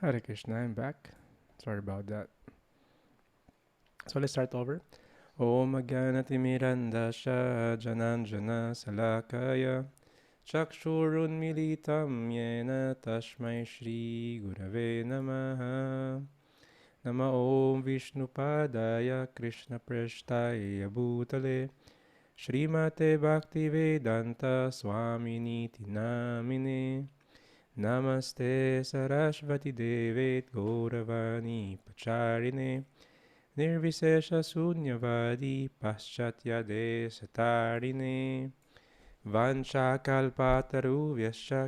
Hare Krishna, I'm back. Sorry about that. So let's start over. Om Agyanatimirandasya Jananjana Salakaya Chakshurunmilitam Yena Tashmai Shri Gurave Namaha Nama Om Vishnupadaya Krishna Prashtaya Bhutale Srimate Bhakti Vedanta Swamini Tinamine Namaste Sarasvati Devet Gauravani Pacharine Nirvisesha Sunyavadi Paschatya Desatarine Vancha Kalpataru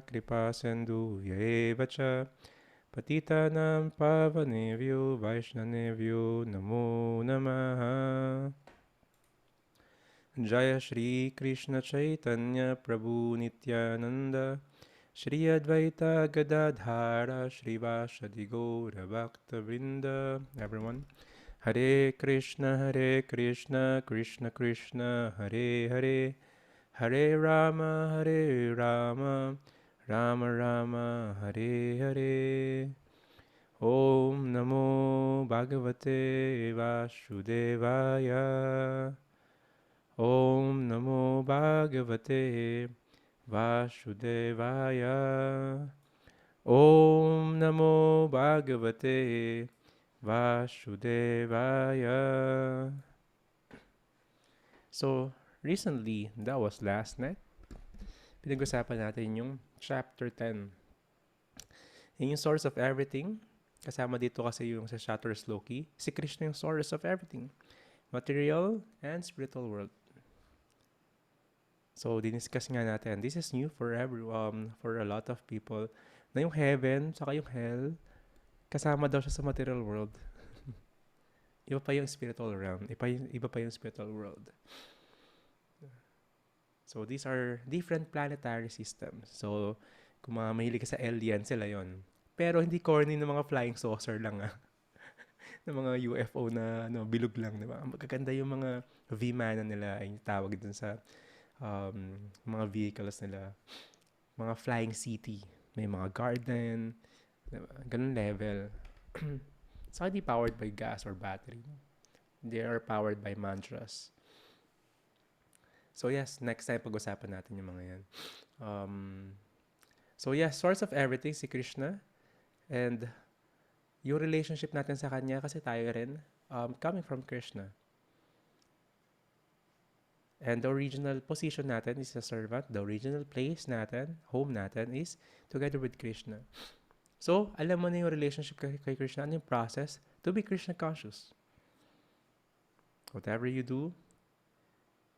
Kripa Sindhu Yevacha Patitanam Pavanevyo Vaishnanevyo Namo Namaha Jaya Shri Krishna Chaitanya Prabhu Nityananda Shri Advaita Gadadhara Shrivasadi Gaura Bhakta Vrinda. Everyone. Hare Krishna, Krishna Krishna, Hare Hare, Hare Rama, Rama Rama, Hare Hare. Om Namo Bhagavate Vasudevaya. Om Namo Bhagavate Vasudevaya. Om Namo Bhagavate Vasudevaya. So, recently, that was last night, pinag-usapan natin yung chapter 10. Yung source of everything. Kasama dito kasi yung sa Shatter's Loki. Si Krishna yung source of everything. Material and spiritual world. So, diniscuss nga natin. This is new for for a lot of people. Na yung heaven, saka yung hell, kasama daw siya sa material world. Iba pa yung spiritual realm. Iba pa yung spiritual world. So, these are different planetary systems. So, kung mga mahilig ka sa alien, sila yon. Pero hindi corny ng mga flying saucer lang ng mga UFO na bilog lang. Diba? Magaganda yung mga Vimana nila ay tawag dun sa mga vehicles nila. Mga flying city. May mga garden. Diba? Ganun level. Saka di powered by gas or battery. They are powered by mantras. So yes, next time pag-usapan natin yung mga yan. So yes, source of everything, si Krishna. And yung relationship natin sa Kanya, kasi tayo rin, coming from Krishna. And the original position natin is a servant. The original place natin, home natin, is together with Krishna. So, alam mo na yung relationship kay Krishna, ano yung process to be Krishna conscious. Whatever you do,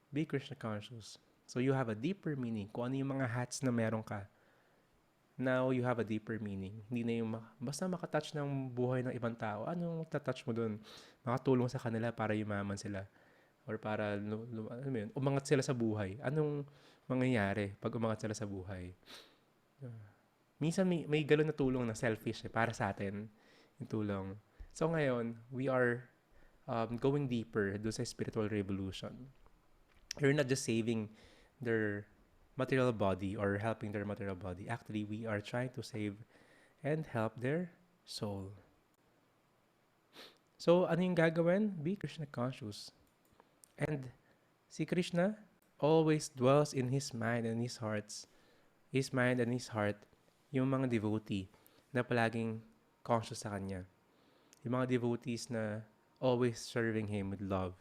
be Krishna conscious. So, you have a deeper meaning. Kung ano yung mga hats na meron ka, now you have a deeper meaning. Hindi na yung basta makatouch ng buhay ng ibang tao. Anong tatouch mo dun? Makatulong sa kanila para yumaman sila. Or para umangat sila sa buhay. Anong mangyayari pag umangat sila sa buhay? Minsan may galon na tulong na selfish para sa atin yung tulong. So ngayon, we are going deeper doon sa spiritual revolution. You're not just saving their material body or helping their material body. Actually, we are trying to save and help their soul. So, ano yung gagawin? Be Krishna conscious. And si Krishna always dwells in His mind and His hearts. His mind and His heart, yung mga devotee na palaging conscious sa Kanya. Yung mga devotees na always serving Him with love.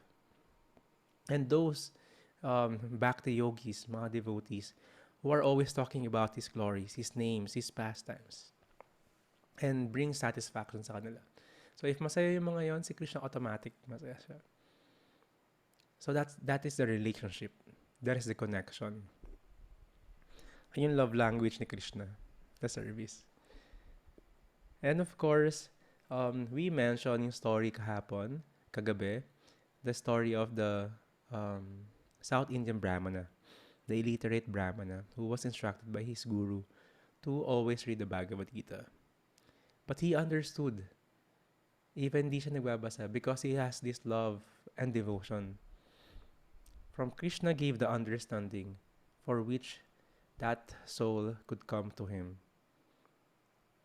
And those Bhakti Yogis, mga devotees, who are always talking about His glories, His names, His pastimes, and bring satisfaction sa kanila. So if masaya yung mga yon, si Krishna automatic masaya siya. So that is the relationship. That is the connection. Ayun yung love language ni Krishna, the service. And of course, we mentioned yung story kagabi, the story of the South Indian Brahmana, the illiterate Brahmana who was instructed by his guru to always read the Bhagavad Gita. But he understood, even di siya nagbabasa, because he has this love and devotion. From Krishna gave the understanding for which that soul could come to him.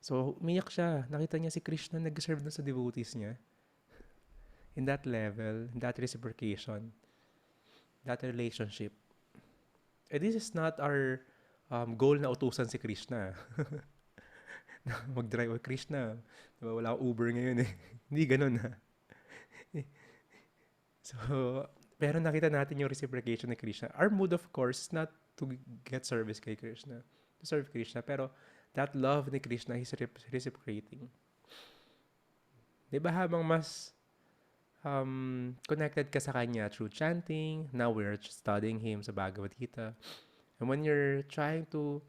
So, umiyak siya. Nakita niya si Krishna nag-serve dun sa devotees niya. In that level, in that reciprocation, that relationship. This is not our goal na utusan si Krishna. Mag-drive, Krishna. Diba, wala akong Uber ngayon eh. Hindi ganun ha. So, pero nakita natin yung reciprocation ni Krishna. Our mood, of course, is not to get service kay Krishna, to serve Krishna, pero that love ni Krishna is reciprocating. Diba habang mas connected ka sa Kanya through chanting, now we're studying Him sa Bhagavad Gita, and when you're trying to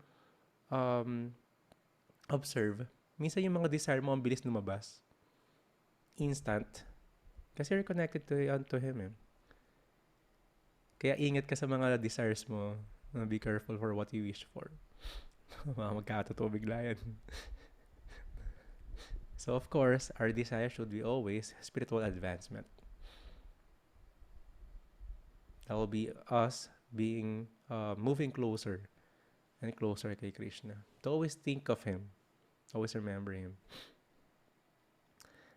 observe, minsan yung mga desire mo ang bilis lumabas. Instant. Kasi you're connected to Him eh. Kaya ingat ka sa mga desires mo. Be careful for what you wish for. Magkatotoo bigla yan. So of course, our desire should be always spiritual advancement. That will be us being moving closer and closer kay Krishna. To always think of Him. Always remember Him.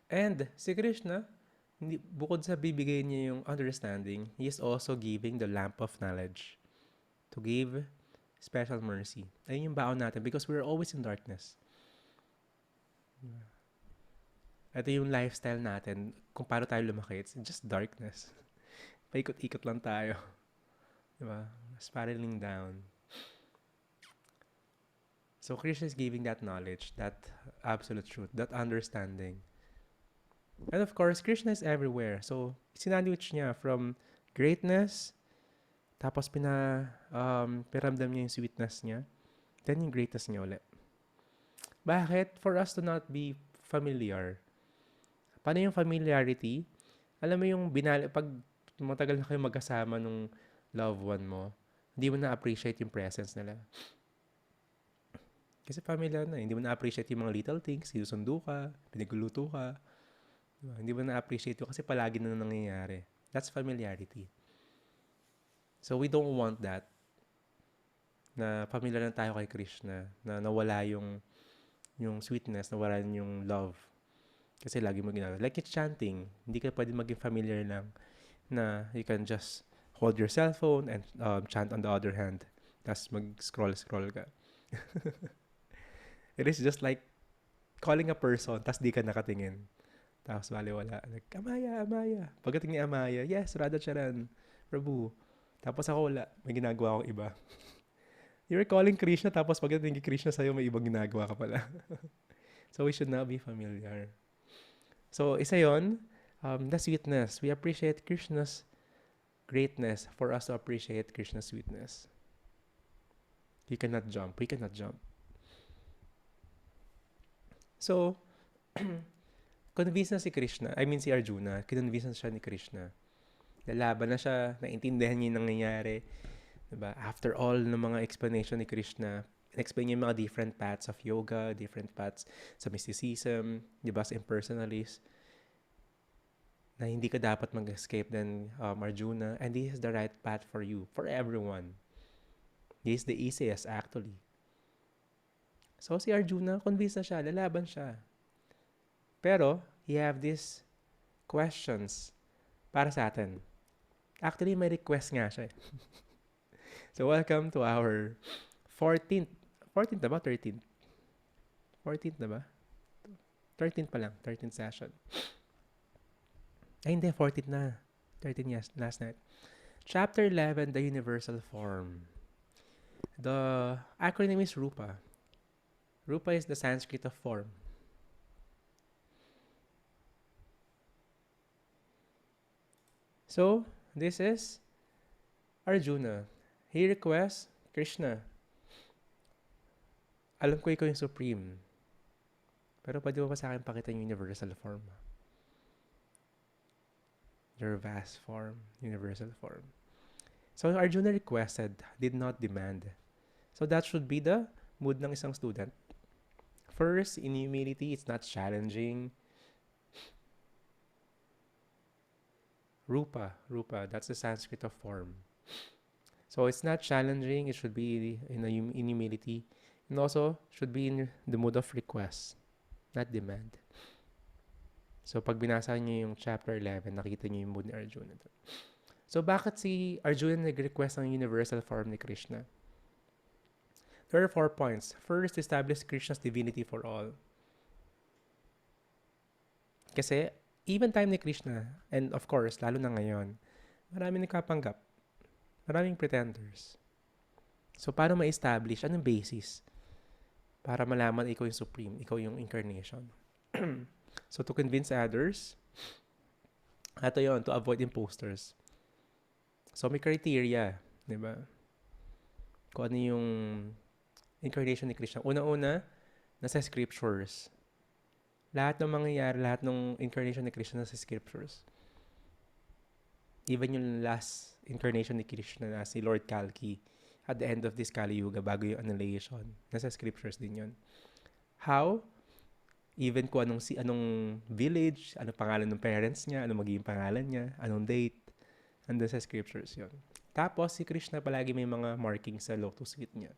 And si Krishna, bukod sa bibigay niya yung understanding, He is also giving the lamp of knowledge to give special mercy. Ayun yung baon natin because we're always in darkness. Ito yung lifestyle natin. Kung paano tayo lumaki, it's just darkness. Paikot-ikot lang tayo. Diba? Spiraling down. So Krishna is giving that knowledge, that absolute truth, that understanding. And of course, Krishna is everywhere. So, sinandwich niya from greatness, tapos piramdam niya yung sweetness niya, then yung greatness niya ulit. Bakit? For us to not be familiar. Paano yung familiarity? Alam mo yung pag matagal na kayo magkasama nung loved one mo, hindi mo na-appreciate yung presence nila. Kasi familiar na, hindi mo na-appreciate yung mga little things, sinusundo ka, pinagluluto ka, diba? Hindi mo na-appreciate yun kasi palagi na nangyayari. That's familiarity. So we don't want that. Na familiar na tayo kay Krishna. Na nawala yung sweetness, nawala yung love. Kasi lagi mo ginagawa. Like it's chanting. Hindi ka pwede maging familiar lang na you can just hold your cell phone and chant on the other hand. Tapos mag-scroll ka. It is just like calling a person tapos di ka nakatingin. Tapos baliwala. Like, Amaya. Pagdating ni Amaya, yes, Radha Charan, Prabhu. Tapos ako wala. May ginagawa akong iba. You're calling Krishna, tapos pagdating ni Krishna sa'yo, may ibang ginagawa ka pala. So we should not be familiar. So isa yon, the sweetness. We appreciate Krishna's greatness for us to appreciate Krishna's sweetness. You cannot jump. We cannot jump. So, convince na si Krishna, si Arjuna, kinonvince na siya ni Krishna. Lalaban na siya, naintindihan niya yung nangyayari. Diba? After all ng mga explanation ni Krishna, explain niya yung mga different paths of yoga, different paths sa mysticism, diba, sa impersonalist, na hindi ka dapat mag-escape then Arjuna, and this is the right path for you, for everyone. This is the easiest actually. So si Arjuna, convinced na siya, lalaban siya. Pero, he have these questions para sa atin. Actually, may request nga siya. So, welcome to our 14th na ba? 13th? 14th na ba? 13th pa lang. 13th session. Ay, hindi. 14th na. 13 years, last night. Chapter 11, the universal form. The acronym is Rupa. Rupa is the Sanskrit of form. So, this is Arjuna. He requests Krishna. Alam ko ikaw yung supreme. Pero pwede mo pa sa akin pakita yung universal form? Your vast form, universal form. So, Arjuna requested, did not demand. So, that should be the mood ng isang student. First, in humility, it's not challenging. Rupa, that's the Sanskrit of form. So it's not challenging, it should be in humility. And also, should be in the mood of request, not demand. So, pag binasa niyo yung chapter 11, nakita niyo yung mood ni Arjuna. So, bakit si Arjuna nag-request ng universal form ni Krishna? There are 4 points. First, establish Krishna's divinity for all. Kasi, even time ni Krishna, and of course, lalo na ngayon, maraming nagkapanggap. Maraming pretenders. So, paano ma-establish? Anong basis? Para malaman ikaw yung supreme, ikaw yung incarnation. So, to convince others, ito yon, to avoid imposters. So, may criteria, di ba? Kung ano yung incarnation ni Krishna. Una-una, nasa scriptures. Lahat ng mangyayari, lahat ng incarnation ni Krishna nasa scriptures. Even yung last incarnation ni Krishna na si Lord Kalki at the end of this Kali Yuga bago yung annihilation. Nasa scriptures din yun. How? Even kung anong village, anong pangalan ng parents niya, anong magiging pangalan niya, anong date, andun sa scriptures yun. Tapos si Krishna palagi may mga markings sa lotus feet niya.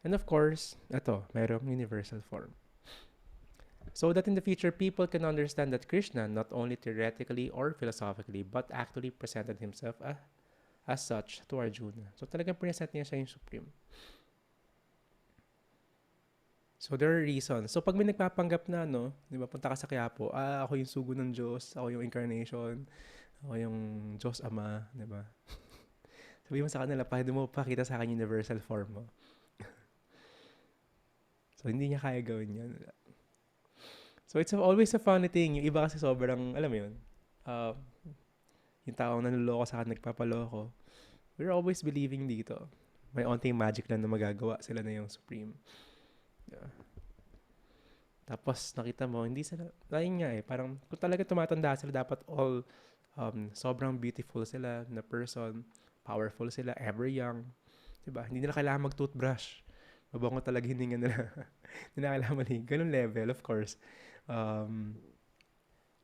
And of course, mayroong universal form. So that in the future, people can understand that Krishna, not only theoretically or philosophically, but actually presented himself as such to Arjuna. So talagang present niya siya yung supreme. So there are reasons. So pag may nagpapanggap na, di ba, punta ka sa Quiapo, ako yung sugo ng Diyos, ako yung incarnation, ako yung Diyos Ama, di ba? Sabi mo sa kanila, pwede mo pakita sa akin universal form mo. So hindi niya kaya gawin yan. So it's always a funny thing. Yung iba kasi sobrang, alam mo yun, yung taong nanuloko sa akin, nagpapaloko. We're always believing dito. May onting magic lang na magagawa sila na yung supreme. Yeah. Tapos nakita mo, hindi sila, ayun nga parang kung talaga tumatanda sila, dapat all sobrang beautiful sila na person, powerful sila, ever young. Diba? Hindi nila kailangan mag-toothbrush. Mabango talaga hininga nila. Hindi na kailangan maligo. Ganun level, of course.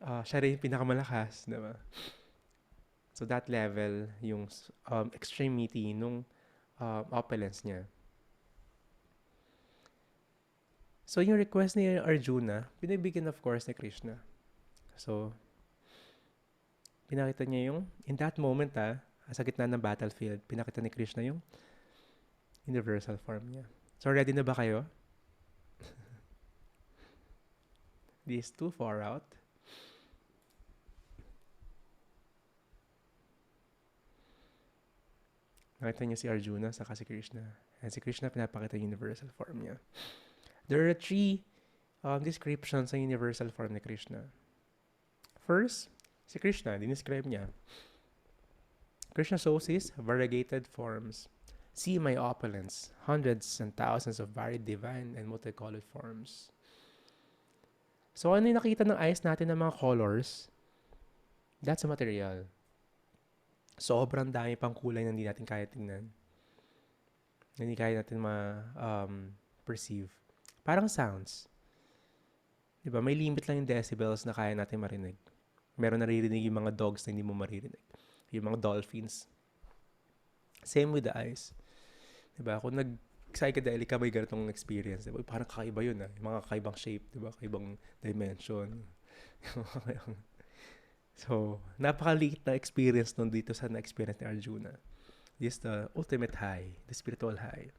Siya rin yung pinakamalakas, diba? So that level, yung extremity nung opulence niya. So yung request ni Arjuna, binibigyan of course ni Krishna. So, pinakita niya yung, in that moment sa gitna ng battlefield, pinakita ni Krishna yung universal form niya. So, ready na ba kayo? This is too far out. Nakita niya si Arjuna saka si Krishna. And si Krishna pinapakita yung universal form niya. There are 3 descriptions sa universal form ni Krishna. First, si Krishna, dinescribe niya. Krishna shows his variegated forms. See my opulence, hundreds and thousands of varied divine and multicolored forms. So, ano yung nakita ng eyes natin ng mga colors? That's a material. Sobrang dami pang kulay na hindi natin kaya tingnan. Hindi kaya natin perceive. Parang sounds. Diba? May limit lang yung decibels na kaya natin marinig. Meron naririnig yung mga dogs na hindi mo maririnig. Yung mga dolphins. Same with the eyes. Diba? Kung nag-psychedelic ka, may ganitong experience. Diba? Parang kakaiba yun. Yung mga kakaibang shape. Diba? Kakaibang dimension. So, napakaliit na experience nun dito sa na-experience ni Arjuna. This is the ultimate high. The spiritual high.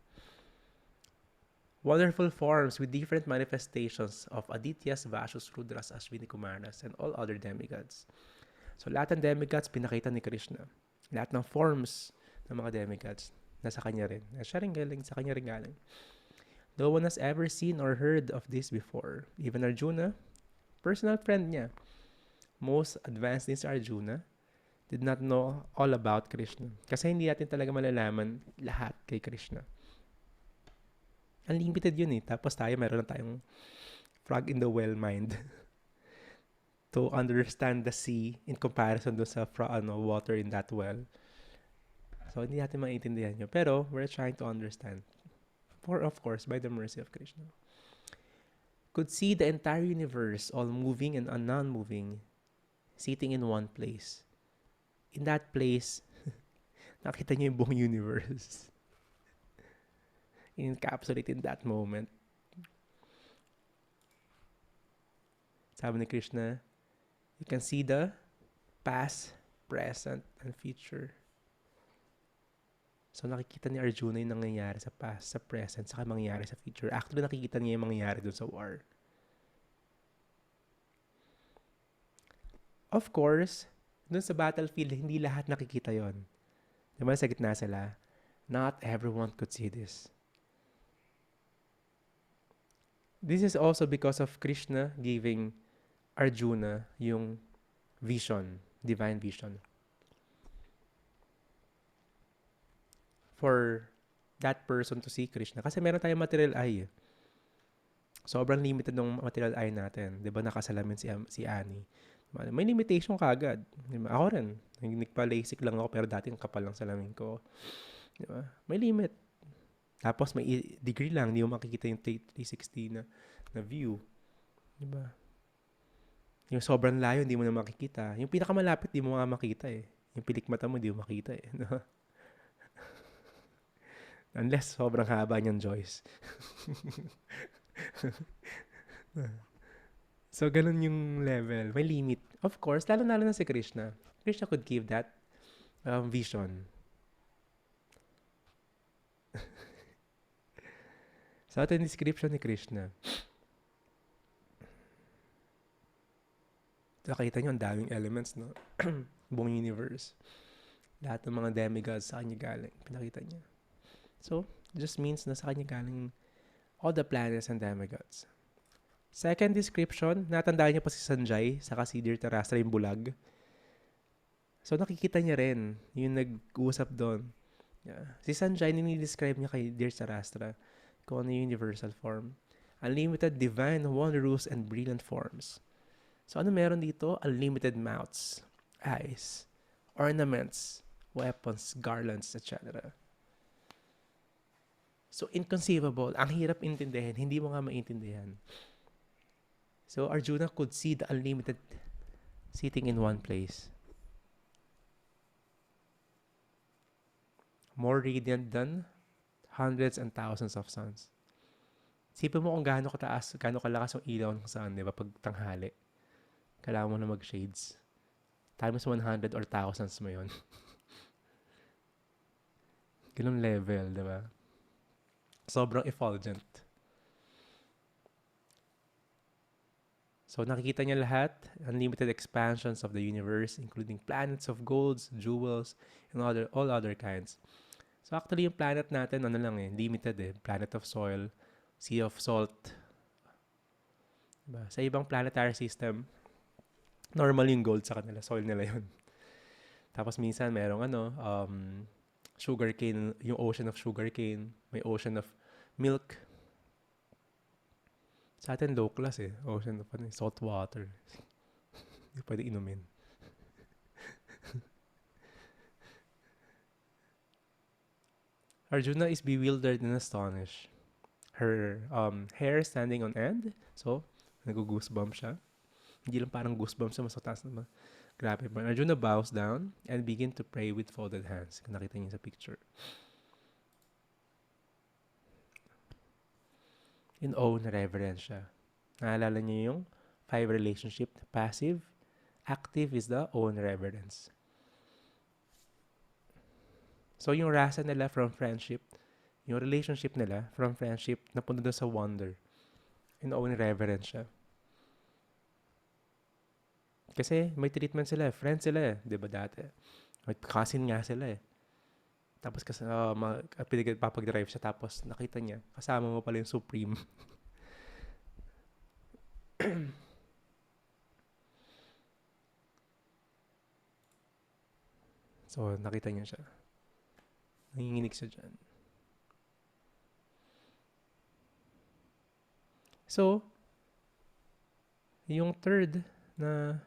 Wonderful forms with different manifestations of Adityas, Vashus, Rudras, Ashwini Kumaras, and all other demigods. So, lahat ng demigods pinakita ni Krishna. Lahat ng forms ng mga demigods nasa kanya rin. Siya rin galing, sa kanya rin galing. No one has ever seen or heard of this before. Even Arjuna, personal friend niya, most advanced in Arjuna, did not know all about Krishna. Kasi hindi natin talaga malalaman lahat kay Krishna. Unlimited yun Tapos meron na tayong frog in the well mind to understand the sea in comparison doon sa water in that well. So, hindi natin maintindihan yun. Pero, we're trying to understand. Of course, by the mercy of Krishna. Could see the entire universe, all moving and non-moving, sitting in one place. In that place, nakita niya yung buong universe. encapsulate in that moment. Sabi ni Krishna, you can see the past, present, and future. So nakikita ni Arjuna yung nangyayari sa past, sa present, saka mangyayari sa future. Actually, nakikita niya yung mangyayari dun sa war. Of course, dun sa battlefield, hindi lahat nakikita yon. Diba sa gitna sila? Not everyone could see this. This is also because of Krishna giving Arjuna yung vision, divine vision. For that person to see Krishna. Kasi meron tayong material eye. Sobrang limited ng material eye natin. Diba nakasalamin si Annie? May limitation kagad. Diba? Ako rin. Nagpa-LASIK lang ako pero dati ang kapal lang salamin ko. Diba? May limit. Tapos may degree lang. Hindi mo makikita yung 360 na view. Diba? Yung sobrang layo, hindi mo na makikita. Yung pinakamalapit, hindi mo nga makita eh. Yung pilikmata mo, hindi mo makita eh. Unless sobrang haba niyang Joyce. So, ganun yung level. May limit. Of course, lalo-lalo na si Krishna. Krishna could give that vision. So, ito yung description ni Krishna. Nakita nyo, ang daming elements, no? Buong universe. Lahat ng mga demigods sa kanya galing. Pinakita niya. So, it just means na sa kanya galing all the planets and demigods. Second description, natandaan niya pa si Sanjay, saka si Dhritarashtra yung bulag. So, nakikita niya rin yung nag-uusap doon. Yeah. Si Sanjay, nini-describe niya kay Dhritarashtra kung ano yung universal form. Unlimited divine wondrous and brilliant forms. So, ano meron dito? Unlimited mouths, eyes, ornaments, weapons, garlands, etc. So, inconceivable. Ang hirap intindihin. Hindi mo nga maintindihan. So, Arjuna could see the unlimited sitting in one place. More radiant than hundreds and thousands of suns. Sipin mo kung gaano kataas, gaano kalakas yung ilaw ng sun, di ba? Pag tanghali. Kailangan mo na mag-shades. Times 100 or thousands mo yun. Ganun level, di ba? Sobrang effulgent. So, nakikita niya lahat, unlimited expansions of the universe, including planets of golds, jewels, and all other kinds. So, actually, yung planet natin, ano lang eh, limited eh. Planet of soil, sea of salt. Diba? Sa ibang planetary system, normal yung gold sa kanila, soil nila yun. Tapos minsan, merong sugarcane, yung ocean of sugarcane, may ocean of milk. Sa atin, low class eh. Ocean of salt water. Hindi pwede inumin. Arjuna is bewildered and astonished. Her hair standing on end. So, nag-goosebump siya. Hindi lang parang goosebump siya, mas mataas naman. Grabe pa. Arjuna bows down and begin to pray with folded hands. Kung nakita niyo sa picture. In awe na reverence siya. Naalala niyo yung 5 relationship. Passive. Active is the awe na reverence. So, yung rasa nila from friendship, yung relationship nila from friendship, napunta doon sa wonder. In awe na reverence siya. Kasi may treatment sila, friends sila eh, di ba dati? May cousin nga sila eh. Tapos kasi papag-drive siya, tapos nakita niya, kasama mo pala yung Supreme. So, nakita niya siya. Nanginginig siya dyan. So, yung third na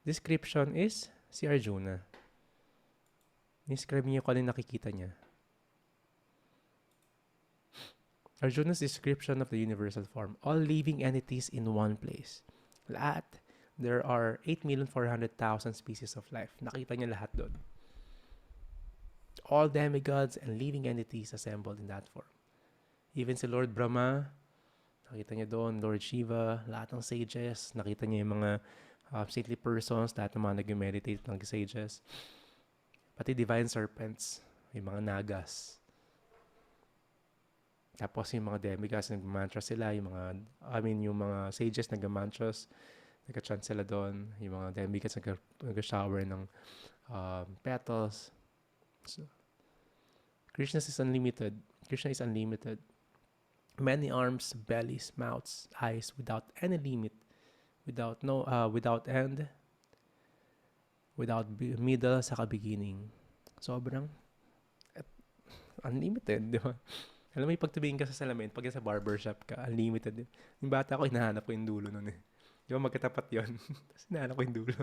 description is si Arjuna. Describe niya kung ano nakikita niya. Arjuna's description of the universal form. All living entities in one place. Lahat. There are 8,400,000 species of life. Nakita niya lahat doon. All demigods and living entities assembled in that form. Even si Lord Brahma, nakita niya doon, Lord Shiva, lahat ng sages, nakita niya yung mga saintly persons, lahat ng mga nag-meditate ng sages. Pati divine serpents, yung mga nagas. Tapos yung mga demigods, nag-mantra sila, yung mga sages nag-mantras, nag-chant sila doon, yung mga demigods nag-shower ng petals. So, Krishna is unlimited. Krishna is unlimited. Many arms, bellies, mouths, eyes, without any limit, without end, without middle, saka beginning. Sobrang unlimited, di ba? Alam mo, pagtabihin ka sa salamin, pag sa barbershop ka, unlimited. Yung bata ko, hinahanap ko yung dulo nun eh. Di ba magkatapat yun? Tapos hinahanap ko yung dulo.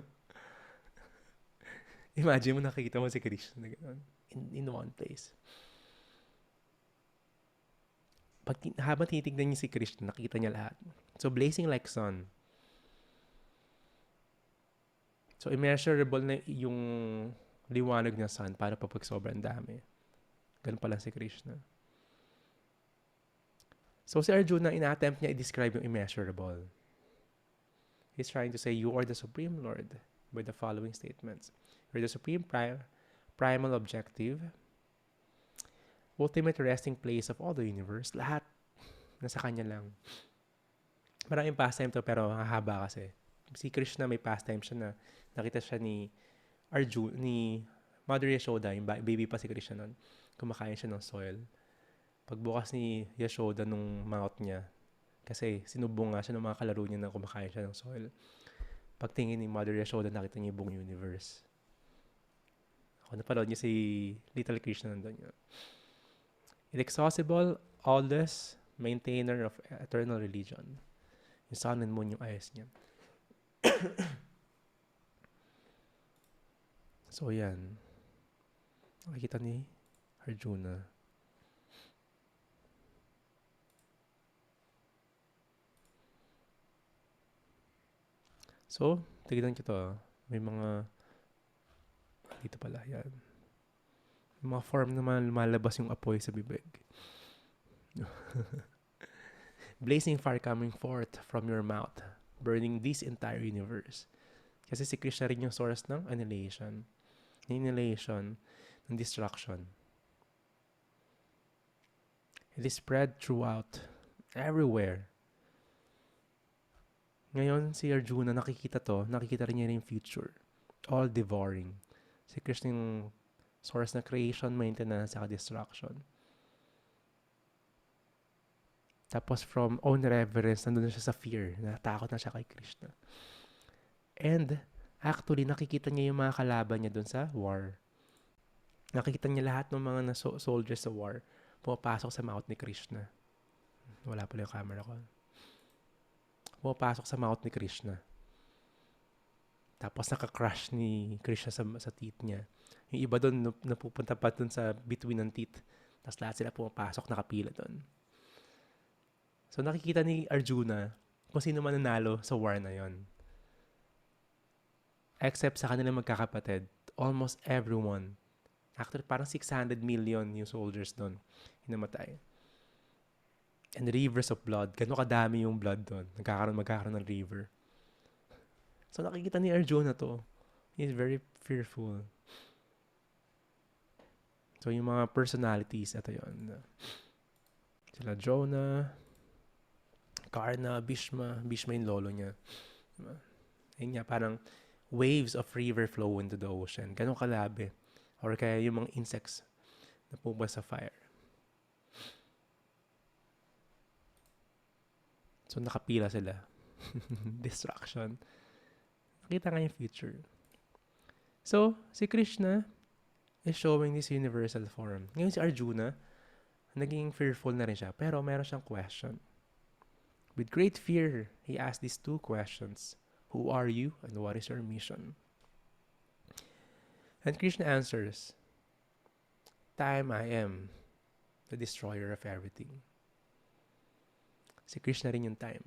Imagine mo, nakikita mo si Krishna na gano'n, in one place. Habang tinitignan niya si Krishna, nakita niya lahat. So, blazing like sun. So, immeasurable na yung liwanag ng sun para pag sobrang dami. Ganun pala si Krishna. So, si Arjuna, ina-attempt niya i-describe yung immeasurable. He's trying to say, you are the Supreme Lord by the following statements. You're the Supreme Primal Objective, ultimate resting place of all the universe. Lahat nasa kanya lang. Maraming pastime to pero hahaba kasi. Si Krishna may pastime siya na nakita siya ni Arjuna, ni Mother Yashoda, yung baby pa si Krishna nun. Kumakain siya ng soil. Pagbukas ni Yashoda nung mouth niya, kasi sinubong nga siya ng mga kalaro niya na kumakain siya ng soil. Pagtingin ni Mother Yashoda, nakita niya yung buong universe. Ako napanood niya si Little Krishna nandun yun. Inexhaustible, aweless, maintainer of eternal religion. Yung sun and moon yung eyes niya. So yan. Nakikita ni Arjuna. So, tignan ko to. May mga dito pala yan. May mga form naman lumalabas yung apoy sa bibig. Blazing fire coming forth from your mouth, burning this entire universe. Kasi si Krishna rin yung source ng annihilation. Annihilation ng destruction. It is spread throughout, everywhere. Ngayon, si Arjuna, nakikita rin niya yung future. All devouring. Si Krishna yung source na creation, maintenance, saka destruction. Tapos from own reverence, nandun na siya sa fear. Natakot na siya kay Krishna. And actually, nakikita niya yung mga kalaban niya dun sa war. Nakikita niya lahat ng mga soldiers sa war pumapasok sa mouth ni Krishna. Wala pala yung camera ko. Pumapasok sa mouth ni Krishna. Tapos naka-crush ni Krishna sa teeth niya. Yung iba doon, napupunta pa doon sa between ng teeth. Tapos lahat sila pumapasok, nakapila doon. So nakikita ni Arjuna kung sino man nanalo sa war na yon. Except sa kanilang magkakapatid, almost everyone. Actually, parang 600 million yung soldiers doon hinamatay. And rivers of blood. Gano'ng kadami yung blood doon. Magkakaroon ng river. So nakikita ni Arjuna to. He's very fearful. So yung mga personalities, ito yun. Sila Drona, Karna, Bhishma yung lolo niya. Yun nga, parang waves of river flow into the ocean. Gano'ng kalabi. Or kaya yung mga insects na pumunta sa fire. So nakapila sila. Destruction. Nakita nga yung future. So, si Krishna is showing this universal form. Ngayon si Arjuna, naging fearful na rin siya. Pero meron siyang question. With great fear, he asked these two questions. Who are you and what is your mission? And Krishna answers, Time I am, the destroyer of everything. Si Krishna rin yung time.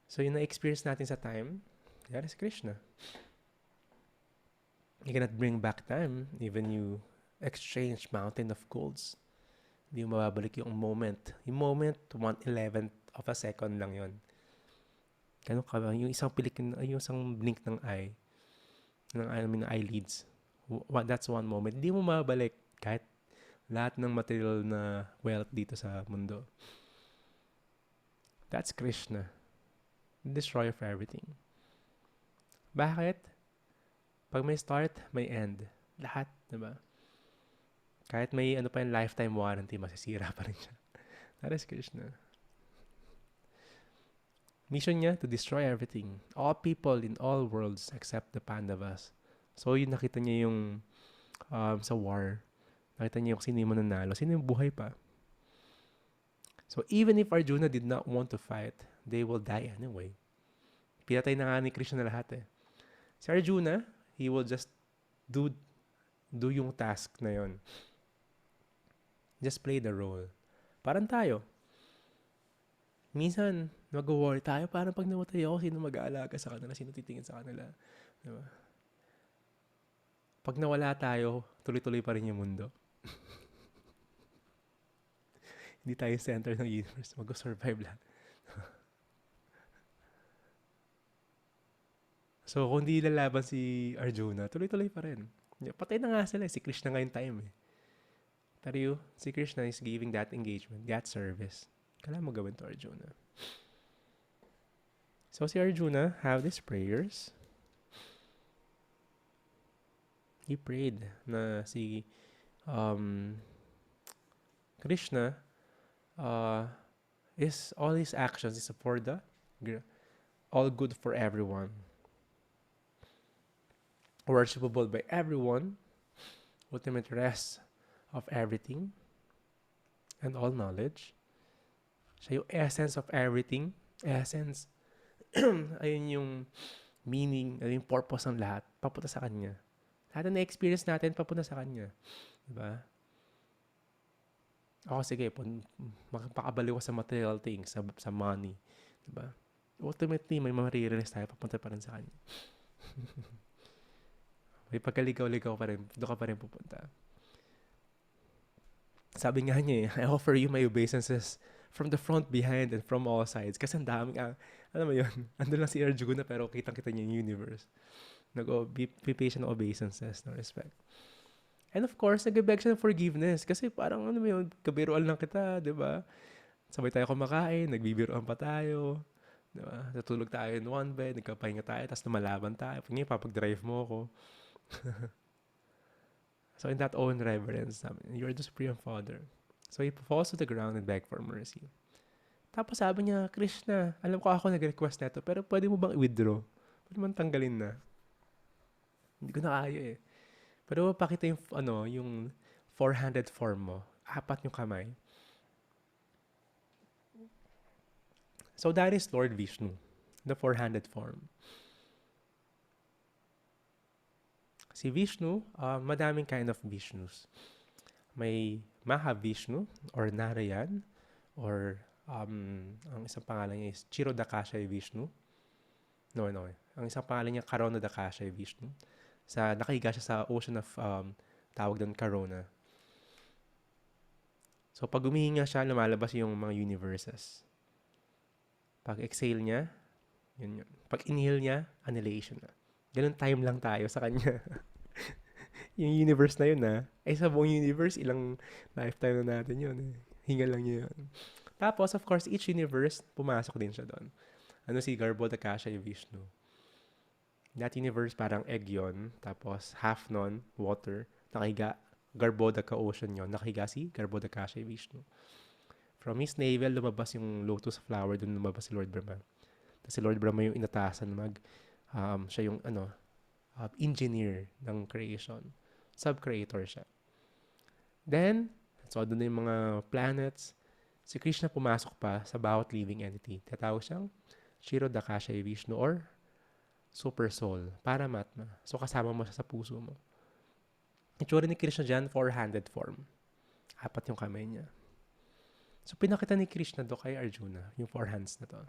So yung na-experience natin sa time, yan si Krishna. You cannot bring back time, even you exchange mountain of golds. Hindi mo mababalik yung moment. Yung moment, 1/11 of a second lang yon. Ganun ka ba? Yung isang yung isang blink ng eye, ng eyelids. That's one moment. Hindi mo mababalik kahit lahat ng material na wealth dito sa mundo. That's Krishna. Destroyer of everything. Bakit? Pag may start, may end. Lahat, diba? Kahit may pa yung lifetime warranty, masisira pa rin siya. That is Krishna. Mission niya to destroy everything. All people in all worlds except the Pandavas. So, yun nakita niya yung sa war. Nakita niya yung sino yung mananalo. Sino yung buhay pa. So, even if Arjuna did not want to fight, they will die anyway. Pinatay na nga ni Krishna na lahat eh. Si Arjuna, he will just do yung task na yon. Just play the role. Parang tayo. Minsan, mag-worry tayo, parang pag namatay ako, sino mag-aalaga sa kanila, sino titingin sa kanila. Diba? Pag nawala tayo, tuloy-tuloy pa rin yung mundo. Hindi tayo center ng universe. Mag-survive lang. So, kung di lalaban si Arjuna, tuloy-tuloy pa rin. Patay na nga sila. Si Krishna nga yung time eh. Pero si Krishna is giving that engagement, that service. Kailangan mo gawin to Arjuna. So, si Arjuna have these prayers. He prayed na si Krishna is all his actions is for the all good for everyone. Worshipable by everyone, ultimate rest of everything and all knowledge. Siya yung essence of everything. Essence. Ayun yung meaning, ayun yung purpose ng lahat. Papunta sa Kanya. Lahat na na-experience natin, papunta sa Kanya. Diba? Ako, sige, makapakabaliw sa material things, sa money. Diba? Ultimately, may marirealize tayo, papunta pa rin sa Kanya. May pagkaligaw-ligaw pa rin, doon ka pa rin pupunta. Sabi nga niya I offer you my obeisances from the front, behind, and from all sides. Kasi ang daming, alam mo yun, andun lang si Arjuna pero kitang-kita niya yung universe. Be patient ng obeisances, no respect. And of course, nag-beg siya ng forgiveness. Kasi parang, ano mo yun, kabiruan lang kita, di ba? Sabay tayo kumakain, nagbibiruan pa tayo. Diba? Natulog tayo in one bed, nagkapahinga tayo, tapos lumalaban tayo. Pag ngayon, papag-drive mo ako. So in that own reverence, you're the Supreme Father. So he falls to the ground and beg for mercy. Tapos sabi niya, Krishna, alam ko ako nag-request neto, pero pwede mo bang i-withdraw? Pwede mo tanggalin na. Hindi ko na kaya eh. Pero pakita yung, yung 400 form mo. 4 yung kamay. So that is Lord Vishnu, the 400 form. Si Vishnu, madaming kind of Vishnus. May Mahavishnu or Narayan or ang isang pangalan niya is Chirodakashay Vishnu. No. Ang isang pangalan niya Karonadakashay Vishnu. Nakahiga siya sa ocean of tawag doon Karona. So pag humihinga siya, lumalabas yung mga universes. Pag exhale niya, yun. Pag inhale niya, annihilation na. Ganun time lang tayo sa kanya. Yung universe na yun sa buong universe, ilang lifetime na natin yun. Hinga lang niya yun. Tapos, of course, each universe, pumasok din siya doon. Si Garbhodakasha yung Vishnu. That universe, parang egg yun. Tapos, half nun, water. Nakahiga, Garbhodaka ocean yun. Nakahiga si Garbhodakasha yung Vishnu. From his navel, lumabas yung lotus flower. Doon lumabas si Lord Brahma. Tapos si Lord Brahma yung inatasan siya yung engineer ng creation. Sub-creator siya. Then, so doon na yung mga planets. Si Krishna pumasok pa sa bawat living entity. Tatawag siyang Kshirodakashay Vishnu or Super Soul, Paramatma. So kasama mo siya sa puso mo. Itsura ni Krishna dyan, 400 form. 4 yung kamay niya. So pinakita ni Krishna do kay Arjuna, yung 4 hands na to.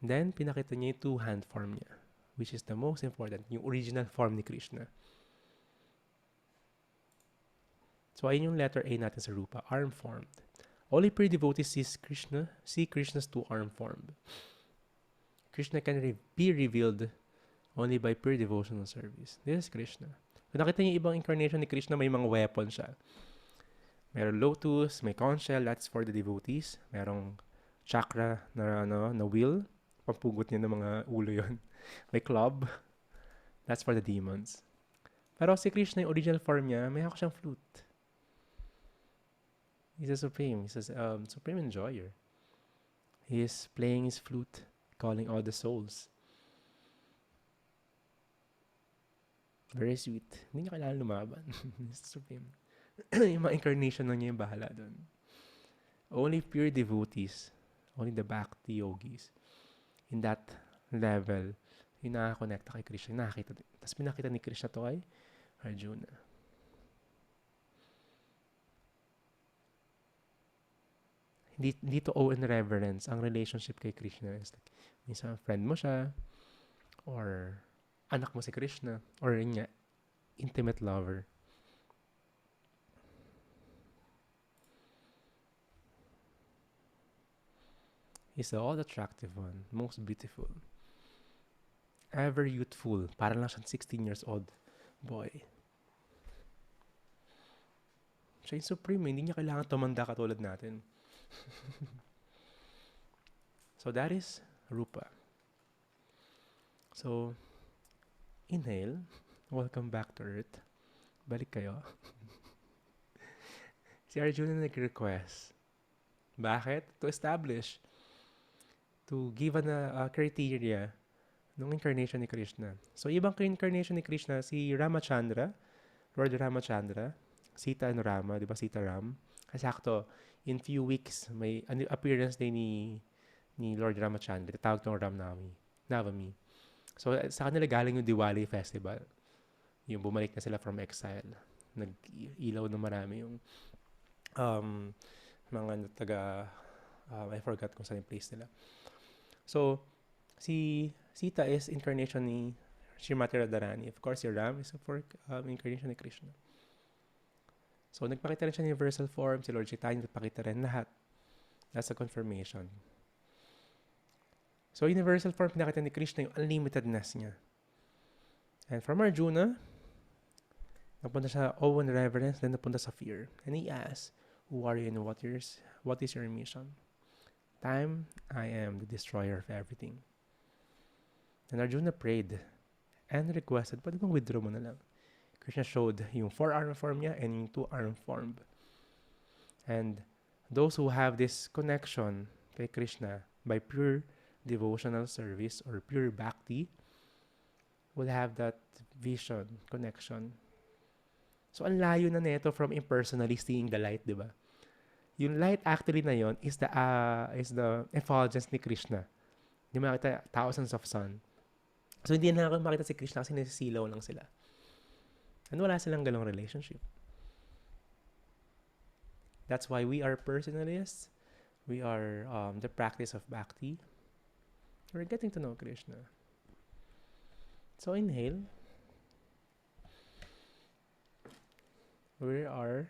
Then, pinakita niya yung 2-hand form niya, which is the most important, yung original form ni Krishna. So, ayun yung letter A natin sa Rupa, arm-formed. Only pure devotees see Krishna's two arm-formed. Krishna can be revealed only by pure devotional service. This is Krishna. Kung nakita niyo ibang incarnation ni Krishna, may mga weapon siya. Merong lotus, may conch shell, that's for the devotees. Merong chakra na wheel, pampugot niya ng mga ulo yon. May club, that's for the demons. Pero si Krishna, yung original form niya, may hawak siyang flute. He's a supreme. He's a supreme enjoyer. He is playing his flute, calling all the souls. Very sweet. Hindi niya kailangan lumaban. He's supreme. Yung mga incarnation lang niya yung bahala doon. Only pure devotees, only the Bhakti Yogis, in that level, yung nakakonekta kay Krishna. Tapos pinakita ni Krishna to kay Arjuna. Dito owe in reverence ang relationship kay Krishna is like, minsan friend mo siya, or anak mo si Krishna, or yun nga, intimate lover. He's the all-attractive one, most beautiful, ever youthful, parang lang siyang 16 years old boy. Siya yung supreme, hindi niya kailangan tumanda katulad natin. So that is Rupa. So, inhale. Welcome back to Earth. Balik kayo. Si Arjuna nag-request. Bakit? To establish, to give a criteria ng incarnation ni Krishna. So, ibang incarnation ni Krishna, si Ramachandra, Lord Ramachandra, Sita and Rama, di ba? Sita Ram. Kasakto, in few weeks, may appearance din ni Lord Ramachandra. Tawag ng Ram Navami. So, sa kanila galing yung Diwali Festival. Yung bumalik na sila from exile. Nag-ilaw na marami yung mga taga, I forgot kung saan yung place nila. So, si Sita is incarnation ni Srimati Radharani. Of course, si Ram is for incarnation ni Krishna. So, nagpakita rin siya ng universal form. Si Lord Chaitanya nagpakita rin lahat. That's a confirmation. So, universal form, pinakita ni Krishna yung unlimitedness niya. And from Arjuna, napunta siya awe and reverence, then napunta sa fear. And he asked, who are you and what is your mission? Time, I am the destroyer of everything. And Arjuna prayed and requested, pwede bang withdraw mo na lang? Krishna showed yung 4-arm form niya and yung 2-arm form. And those who have this connection kay Krishna by pure devotional service or pure bhakti will have that vision, connection. So, ang layo na nito from impersonally seeing the light, di ba? Yung light actually na yon is the effulgence ni Krishna. Hindi mo makita thousands of sun. So, hindi na ako makita si Krishna kasi nasisilaw lang sila. And wala silang galong relationship. That's why we are personalists. We are the practice of bhakti. We're getting to know Krishna. So inhale. We are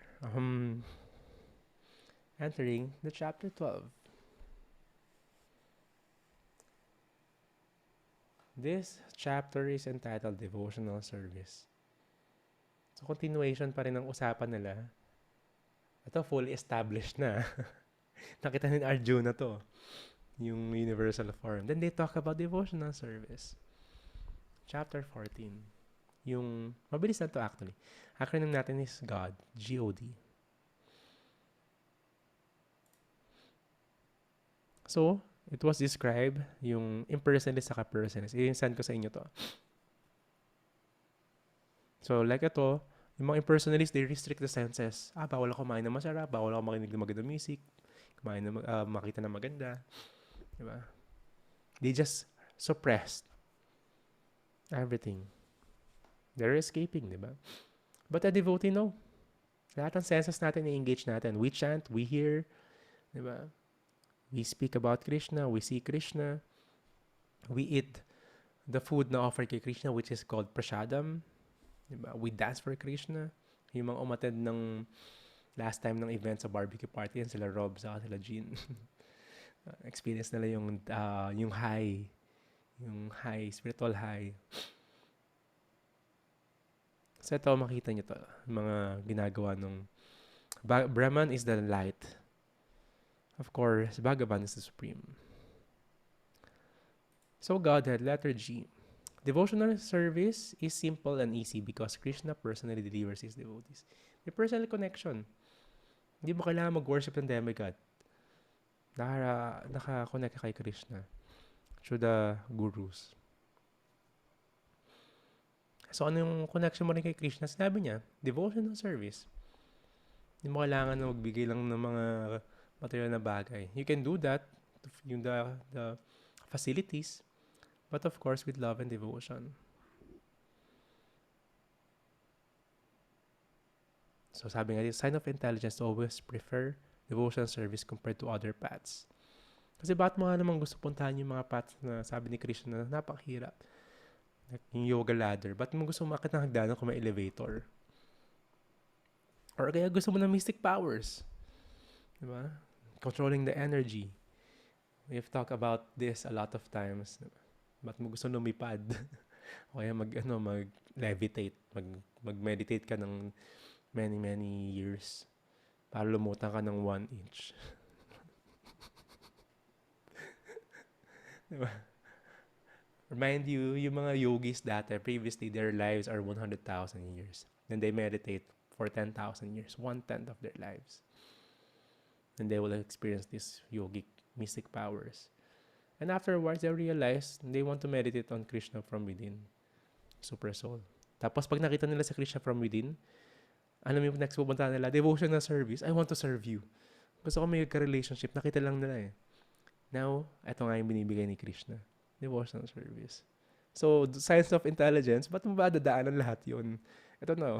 entering the chapter 12. This chapter is entitled Devotional Service. So, continuation pa rin ng usapan nila. Ito, fully established na. Nakita ni Arjuna to. Yung universal form. Then they talk about devotional service. Chapter 14. Yung, mabilis na to actually. Acronym natin is God. G-O-D. So, it was described yung impersonalist saka personalist. I-send ko sa inyo to. So, like ito, yung mga impersonalists, they restrict the senses. Bawal ako kumain ng masarap, bawal ako makinig ng magandang music, makita ng maganda. Diba? They just suppressed everything. They're escaping, diba? But a devotee, no. Lahat ng senses natin, i-engage natin. We chant, we hear, diba? We speak about Krishna, we see Krishna, we eat the food na offered kay Krishna, which is called prasadam. Diba? We dance for Krishna. Yung mga umattend ng last time ng event sa barbecue party, yan sila Rob, saka sila Jean. Experience nila yung high, spiritual high. So ito, makita nyo to, mga ginagawa nung Brahman is the light. Of course, Bhagavan is the supreme. So Godhead, letter G. Devotional service is simple and easy because Krishna personally delivers his devotees. May personal connection. Hindi mo kailangan mag-worship ng demigod. Naka-connect ka kay Krishna through the gurus. So, ano yung connection mo rin kay Krishna? Sinabi niya, devotional service. Hindi mo kailangan na magbigay lang ng mga material na bagay. You can do that, yung the facilities, but of course, with love and devotion. So, sabi nga, sign of intelligence to always prefer devotional service compared to other paths. Kasi bakit mo nga naman gusto puntahan yung mga paths na sabi ni Krishna na napakahirap? Like yung yoga ladder. Ba't mo gusto umakit ng hagdanan kung may elevator? Or kaya gusto mo ng mystic powers? Diba? Controlling the energy. We've talked about this a lot of times. Ba't mo gusto lumipad? O kaya mag-levitate. Mag-meditate ka ng many years para lumutan ka ng 1 inch. Diba? Remind you, yung mga yogis dati, previously, their lives are 100,000 years. Then they meditate for 10,000 years, 1/10 of their lives. And they will experience these yogic mystic powers. And afterwards, they realize they want to meditate on Krishna from within, super soul. Tapos pag nakita nila sa Krishna from within, alam mo yung next pupunta nila, devotional service, I want to serve you. Gusto ko may ka-relationship, nakita lang nila eh. Now, ito nga yung binibigay ni Krishna. Devotional service. So, science of intelligence, ba't mo ba dadaanan lahat yun? Ito na.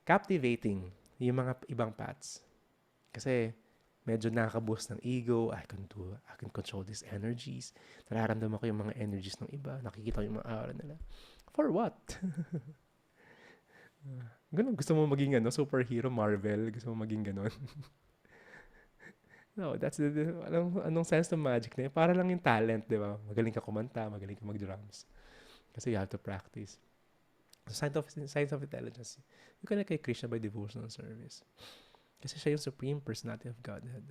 Captivating yung mga ibang paths. Kasi, medyo nakaka-boost ng ego. I can control these energies. Nararamdaman ko yung mga energies ng iba. Nakikita ko yung mga aura nila. For what? Ganun, gusto mo maging superhero, Marvel? Gusto mo maging ganun? No, that's anong sense ng magic na yun? Para lang yung talent, di ba? Magaling ka kumanta, magaling ka mag-drums. Kasi you have to practice. So, science of intelligence. You connect kay Krishna by devotional service. Kasi siya yung supreme personality of Godhead.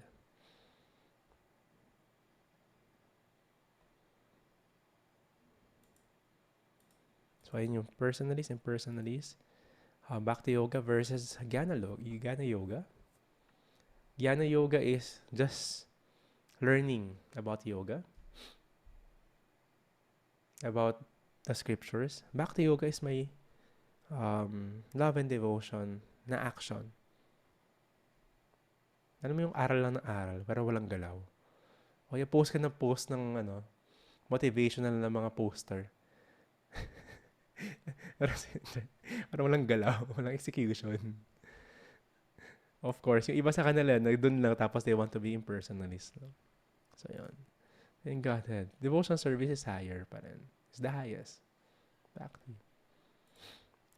So, ayun yung personalist and personalist. Bhakti Yoga versus Jnana Yoga. Jnana Yoga is just learning about yoga, about the scriptures. Bhakti Yoga is my love and devotion na action. Alam mo yung aral lang ng aral, pero walang galaw. O kaya post ka ng post ng motivational na mga poster. Pero walang galaw, walang execution. Of course, yung iba sa kanila, doon lang, tapos they want to be impersonalist. No? So, yun. And Godhead. Devotional service is higher pa rin. It's the highest. Bhakti.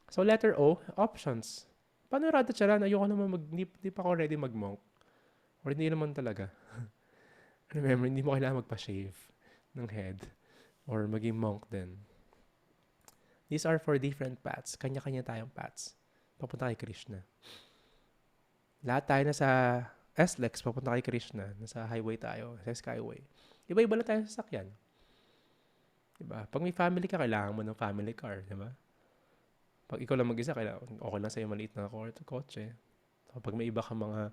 So, letter O, options. Paano Radha Charan? Ayoko naman hindi pa ako ready mag-monk. Or hindi naman talaga. Remember, hindi mo kailangan magpa-shave ng head. Or maging monk din. These are for different paths. Kanya-kanya tayong paths. Papunta kay Krishna. Lahat tayo na sa SLEX, papunta kay Krishna. Nasa highway tayo, sa skyway. Iba-iba lang tayo sa sakyan. Diba? Pag may family ka, kailangan mo ng family car. Diba? Pag ikaw lang mag-isa, okay lang sa'yo maliit na kotse. So, pag may iba ka mga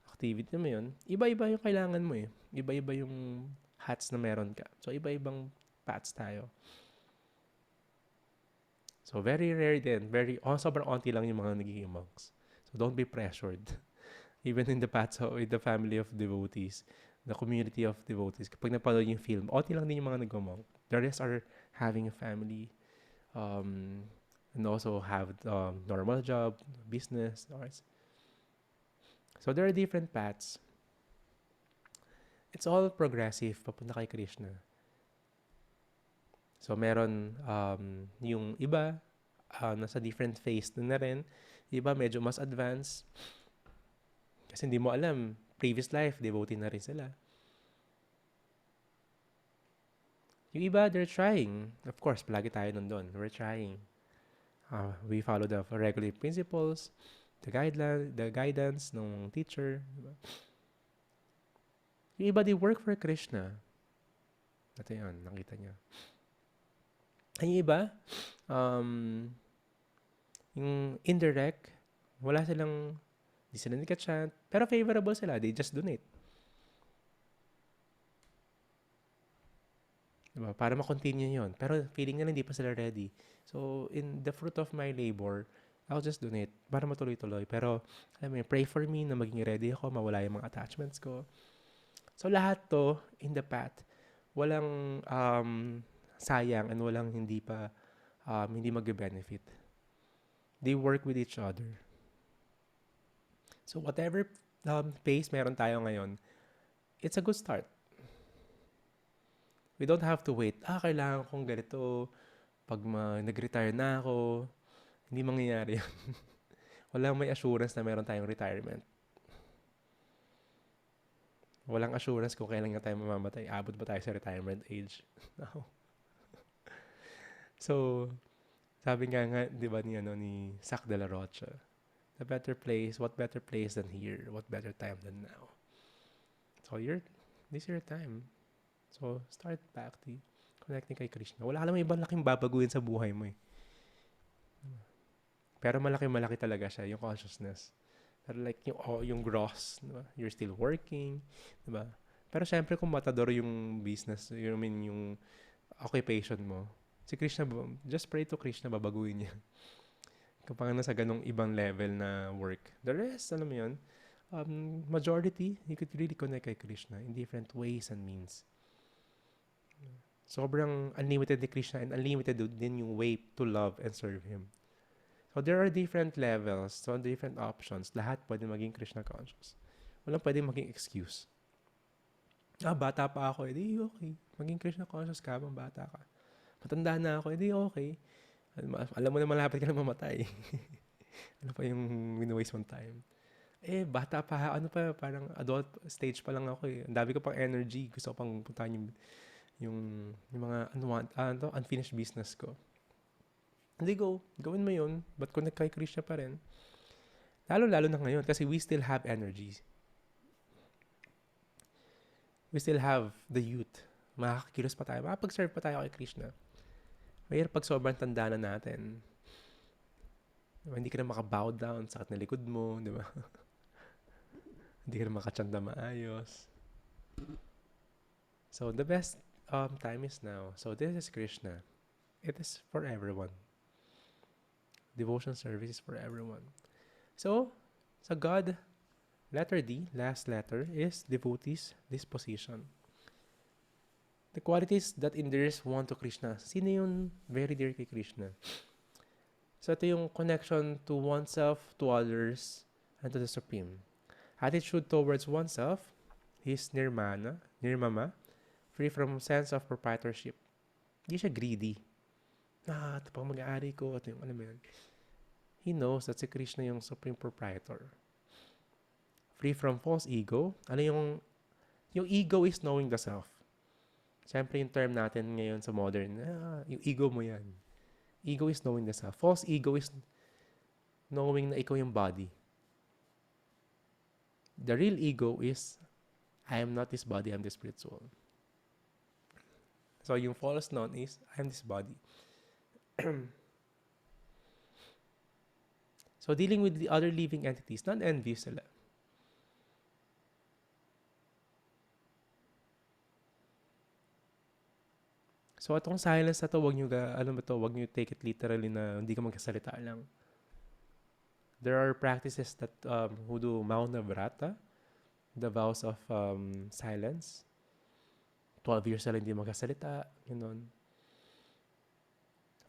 activity mo yun, iba-iba yung kailangan mo eh. Iba-iba yung hats na meron ka. So, iba-ibang paths tayo. So, very rare din. Sobrang onti lang yung mga nagiging monks. So, don't be pressured. Even in the paths with the family of devotees, the community of devotees, kapag napanood yung film, onti lang din yung mga nagmamong. The rest are having a family, and also have normal job, business. So there are different paths. It's all progressive papunta kay Krishna. So, meron yung iba, nasa different phase na rin. Iba medyo mas advanced. Kasi hindi mo alam, previous life, devotee na rin sila. Yung iba, they're trying. Of course, palagi tayo nandun. We're trying. We follow the regular principles, the guidance ng teacher. Diba? Yung iba, they work for Krishna. Ito yun, nakita niya. Yung iba, yung indirect, wala silang, di sila nagka-chant, pero favorable sila, they just donate. Diba? Para ma-continue yun. Pero feeling nila hindi pa sila ready. So, in the fruit of my labor, I'll just donate para matuloy-tuloy. Pero, alam mo yun, pray for me na maging ready ako, mawala yung mga attachments ko. So, lahat to, in the path, walang sayang and walang hindi mag-benefit. They work with each other. So, whatever pace meron tayo ngayon, it's a good start. We don't have to wait. Kailangan kong ganito. Pag nag-retire na ako, hindi mangyayari yun. Walang may assurance na meron tayong retirement. Walang assurance kung kailan nga tayo mamamatay. Abot ba tayo sa retirement age? No. So, sabi nga, di ba ni Sac de la Rocha, what better place than here? What better time than now? So, this is your time. So, start Bhakti. Connecting kay Krishna. Wala ka naman ibang laking babaguhin sa buhay mo eh. Pero malaki talaga siya, yung consciousness. Pero like yung gross, diba? You're still working, diba? Pero syempre kung matador yung business, yung occupation mo, si Krishna, just pray to Krishna, babaguhin niya. Kapag nasa ganong ibang level na work. The rest, alam mo yun, majority, you could really connect kay Krishna in different ways and means. Sobrang unlimited ni Krishna and unlimited din yung way to love and serve Him. So there are different levels, so different options. Lahat pwede maging Krishna conscious. Walang pwede maging excuse. Bata pa ako, edi okay. Maging Krishna conscious ka, bang bata ka. Matanda na ako, edi okay. Alam mo na malapit ka na mamatay. Ano pa yung win-waste mong time? Bata pa, parang adult stage pa lang ako eh. Ang dami ko pang energy, gusto ko pang puntahan yung mga unfinished business ko. Hindi gawin mo yun, but connect kay Krishna pa rin. Lalo na ngayon kasi we still have energies. We still have the youth. Makakakilos pa tayo, makapag-serve pa tayo kay Krishna. Mahirap pag sobrang tanda na natin. Hindi ka na makabow down, sakit na likod mo, di ba? Hindi ka na makachanda maayos. So the best time is now. So this is Krishna. It is for everyone. Devotional service is for everyone. So, sa God, letter D, last letter, is devotee's disposition. The qualities that endears one to Krishna. Sino yung very dear kay Krishna? So, ito yung connection to oneself, to others, and to the Supreme. Attitude towards oneself is nirmama, free from sense of proprietorship. Hindi siya greedy. Ito pang mag-aari ko. Ito yung alam mo yun. He knows that si Krishna yung supreme proprietor. Free from false ego. Yung ego is knowing the self. Siyempre yung term natin ngayon sa modern, yung ego mo yan. Ego is knowing the self. False ego is knowing na ikaw yung body. The real ego is, I am not this body, I'm the spirit soul. So, yung false known is, I am this body. So, dealing with the other living entities, non-envious sila. So, itong silence na to, wag nyo take it literally na hindi ka magkasalita lang. There are practices that who do Mauna Vrata, the vows of silence. 12 years na hindi magkasalita, gano'n.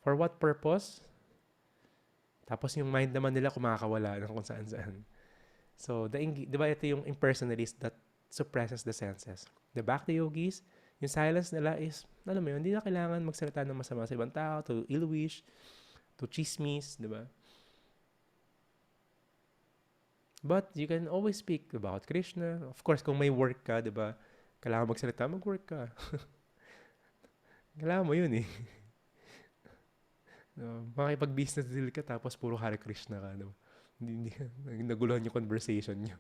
For what purpose? Tapos yung mind naman nila kumakawala ng kung saan-saan. So, di ba ito yung impersonalists that suppresses the senses. The Bhakti Yogis, yung silence nila is, alam mo yun, hindi na kailangan magsalita ng masama sa ibang tao, to ill wish, to chismis, di ba? But you can always speak about Krishna. Of course, kung may work ka, di ba? Kailangan magsalita, mag-work ka. Kailangan mo yun eh. Makipag-business deal ka tapos puro Hare Krishna ka. No? Hindi naguluhan yung conversation nyo.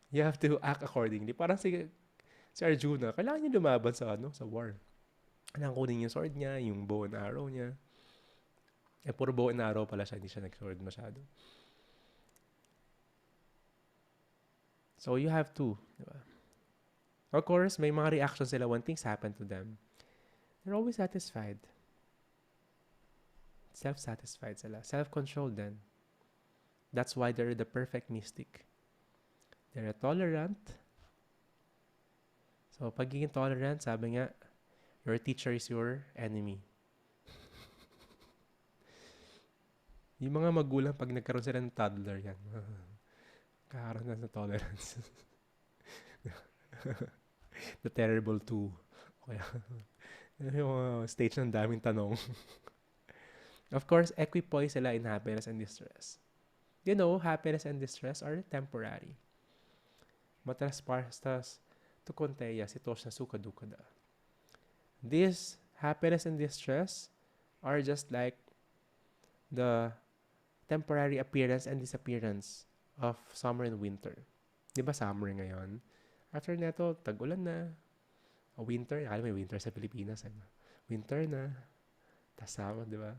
You have to act accordingly. Parang si Arjuna, kailangan niya lumaban sa war. Kailangan kunin yung sword niya, yung bow and arrow niya. Puro bow and arrow pala siya, hindi siya nag-sword masyado. So you have to, diba? Of course, may mga reactions sila when things happen to them. They're always satisfied. Self-satisfied sila. Self-controlled then. That's why they're the perfect mystic. They're tolerant. So, pagiging tolerant, sabi nga, your teacher is your enemy. Yung mga magulang, pag nagkaroon sila ng toddler, yan. Kakaroon na sa tolerance. The terrible two. Kaya, yung stage ng daming tanong. Of course, equipoise sila in happiness and distress. You know, happiness and distress are temporary. Matras pastas to konteya sitos na sukadukada. These happiness and distress are just like the temporary appearance and disappearance of summer and winter. Di ba summer ngayon? After neto, tag-ulan na. O winter, alam mo winter sa Pilipinas. Winter na. Tas summer, di ba?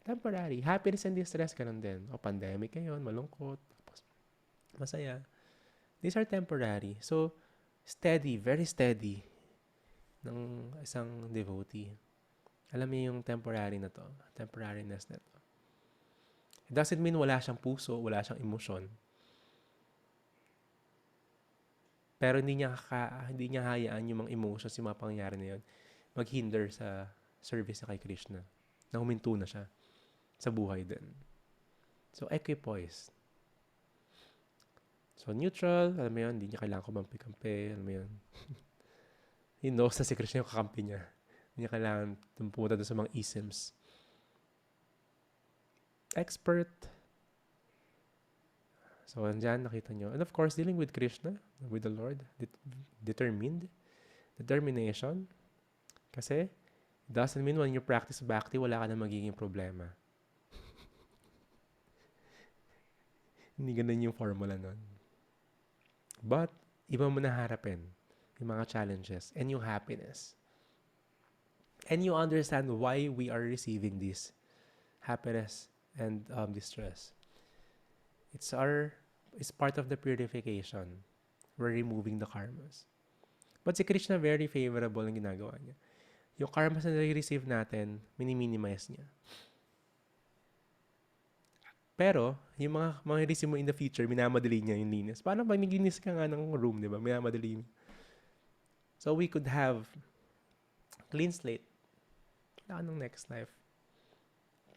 Temporary. Happiness and distress, ganun din. O pandemic ngayon, malungkot. Tapos masaya. These are temporary. So, steady, very steady ng isang devotee. Alam mo yung temporary na to. Temporariness na to. It doesn't mean wala siyang puso, wala siyang emosyon. Pero hindi niya hayaan yung mga emotions, yung mga pangyayari na yun, maghinder sa service na kay Krishna. Na huminto na siya sa buhay din. So, equipoise. So, neutral, alam mo yun, hindi niya kailangan kumampi-kampi, alam mo yun. He knows na si Krishna yung kakampi niya. Hindi niya kailangan pumunta doon sa mga isms. Expert. So, andyan, nakita nyo. And of course, dealing with Krishna, with the Lord, determined. Determination. Kasi, it doesn't mean when you practice bhakti, wala ka na magiging problema. Hindi ganun yung formula nun. But, iba mo na harapin yung mga challenges and yung happiness. And you understand why we are receiving this happiness and distress. It's part of the purification. We're removing the karmas. But si Krishna, very favorable ang ginagawa niya. Yung karmas na nare-receive natin, mini-minimize niya. Pero, yung mga receive mo in the future, minamadali niya yung linis. Paano pag naglinis ka nga ng room, di ba? Minamadali. So, we could have clean slate. Wala ka ng next life.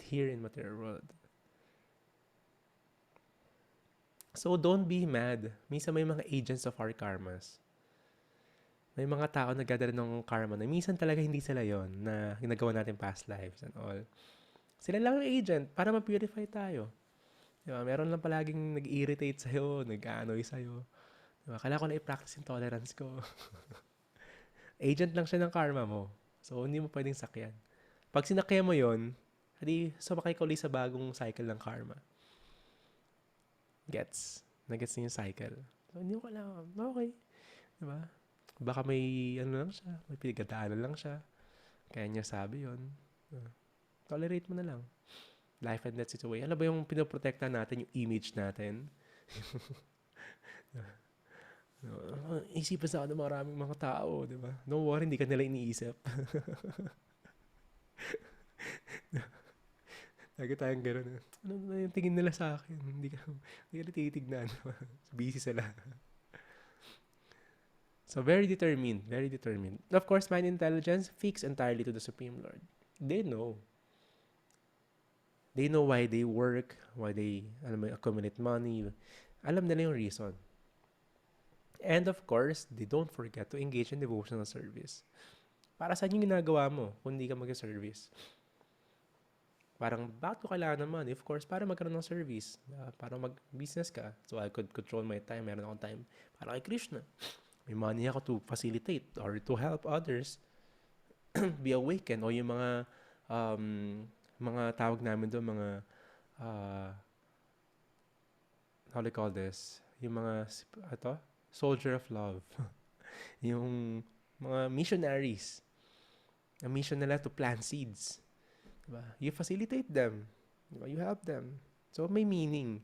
Here in material world. So, don't be mad. Minsan may mga agents of our karmas. May mga tao na nagdadala ng karma na minsan talaga hindi sila yon na ginagawa natin past lives and all. Sila lang yung agent para ma-purify tayo. Diba? Meron lang palaging nag-irritate sa'yo, nag-aanoy sa'yo. Diba? Kailangan ko na i-practice yung tolerance ko. Agent lang siya ng karma mo. So, hindi mo pwedeng sakyan. Pag sinakyan mo yon, hadi sumakay ka ulit sa bagong cycle ng karma. Nagets niyo yung cycle. So, hindi ko kailangan. Okay. Diba? Baka may lang siya. May pinagdaanan lang siya. Kaya niya sabi yon. Tolerate mo na lang. Life and death situation. Ano ba yung pinoprotekta natin? Yung image natin? Isipan sa akin ng maraming mga tao. Diba? Don't worry, hindi ka nila iniisip. Lagi tayong gano'n. Ano na yung tingin nila sa akin? Hindi ka titignan. Busy sila. So, very determined. Very determined. Of course, mind intelligence fixed entirely to the Supreme Lord. They know. They know why they work, why they accumulate money. Alam nila yung reason. And of course, they don't forget to engage in devotional service. Para saan yung ginagawa mo kung hindi ka mag-service? Parang, bakit ko kailangan naman? Of course, para magkaroon ng service. Para mag-business ka. So, I could control my time. Meron akong time para kay Krishna. May money ako to facilitate or to help others be awakened. O yung um, mga tawag namin doon, mga, how do you call this? Yung mga, soldier of love. Yung mga missionaries. Ang mission nila to plant seeds. Diba? You facilitate them. Diba? You help them. So, may meaning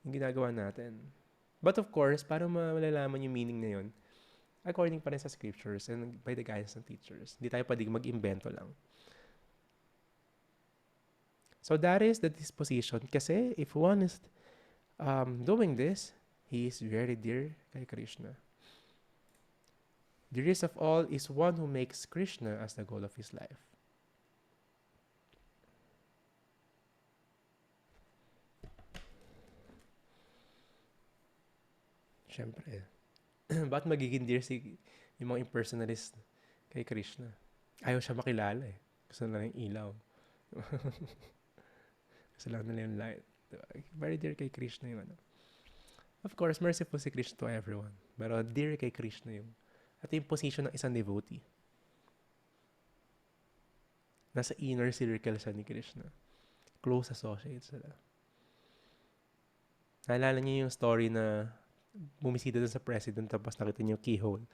yung ginagawa natin. But of course, para malalaman yung meaning na yun, according pa rin sa scriptures and by the guidance ng teachers. Hindi tayo pwedeng mag-invento lang. So, that is the disposition. Kasi, if one is doing this, he is very dear kay Krishna. Dearest of all is one who makes Krishna as the goal of his life. Siyempre. Ba't magiging dear yung mga impersonalist kay Krishna? Ayaw siya makilala eh. Gusto nila yung ilaw. Gusto lang nila yung light. Diba? Very dear kay Krishna yung ano. Of course, merciful si Krishna to everyone. Pero dear kay Krishna yung at yung position ng isang devotee. Nasa inner circle siya ni Krishna. Close associates sila. Naalala niyo yung story na bumisita dun sa president tapos nakita niyo yung keyhole.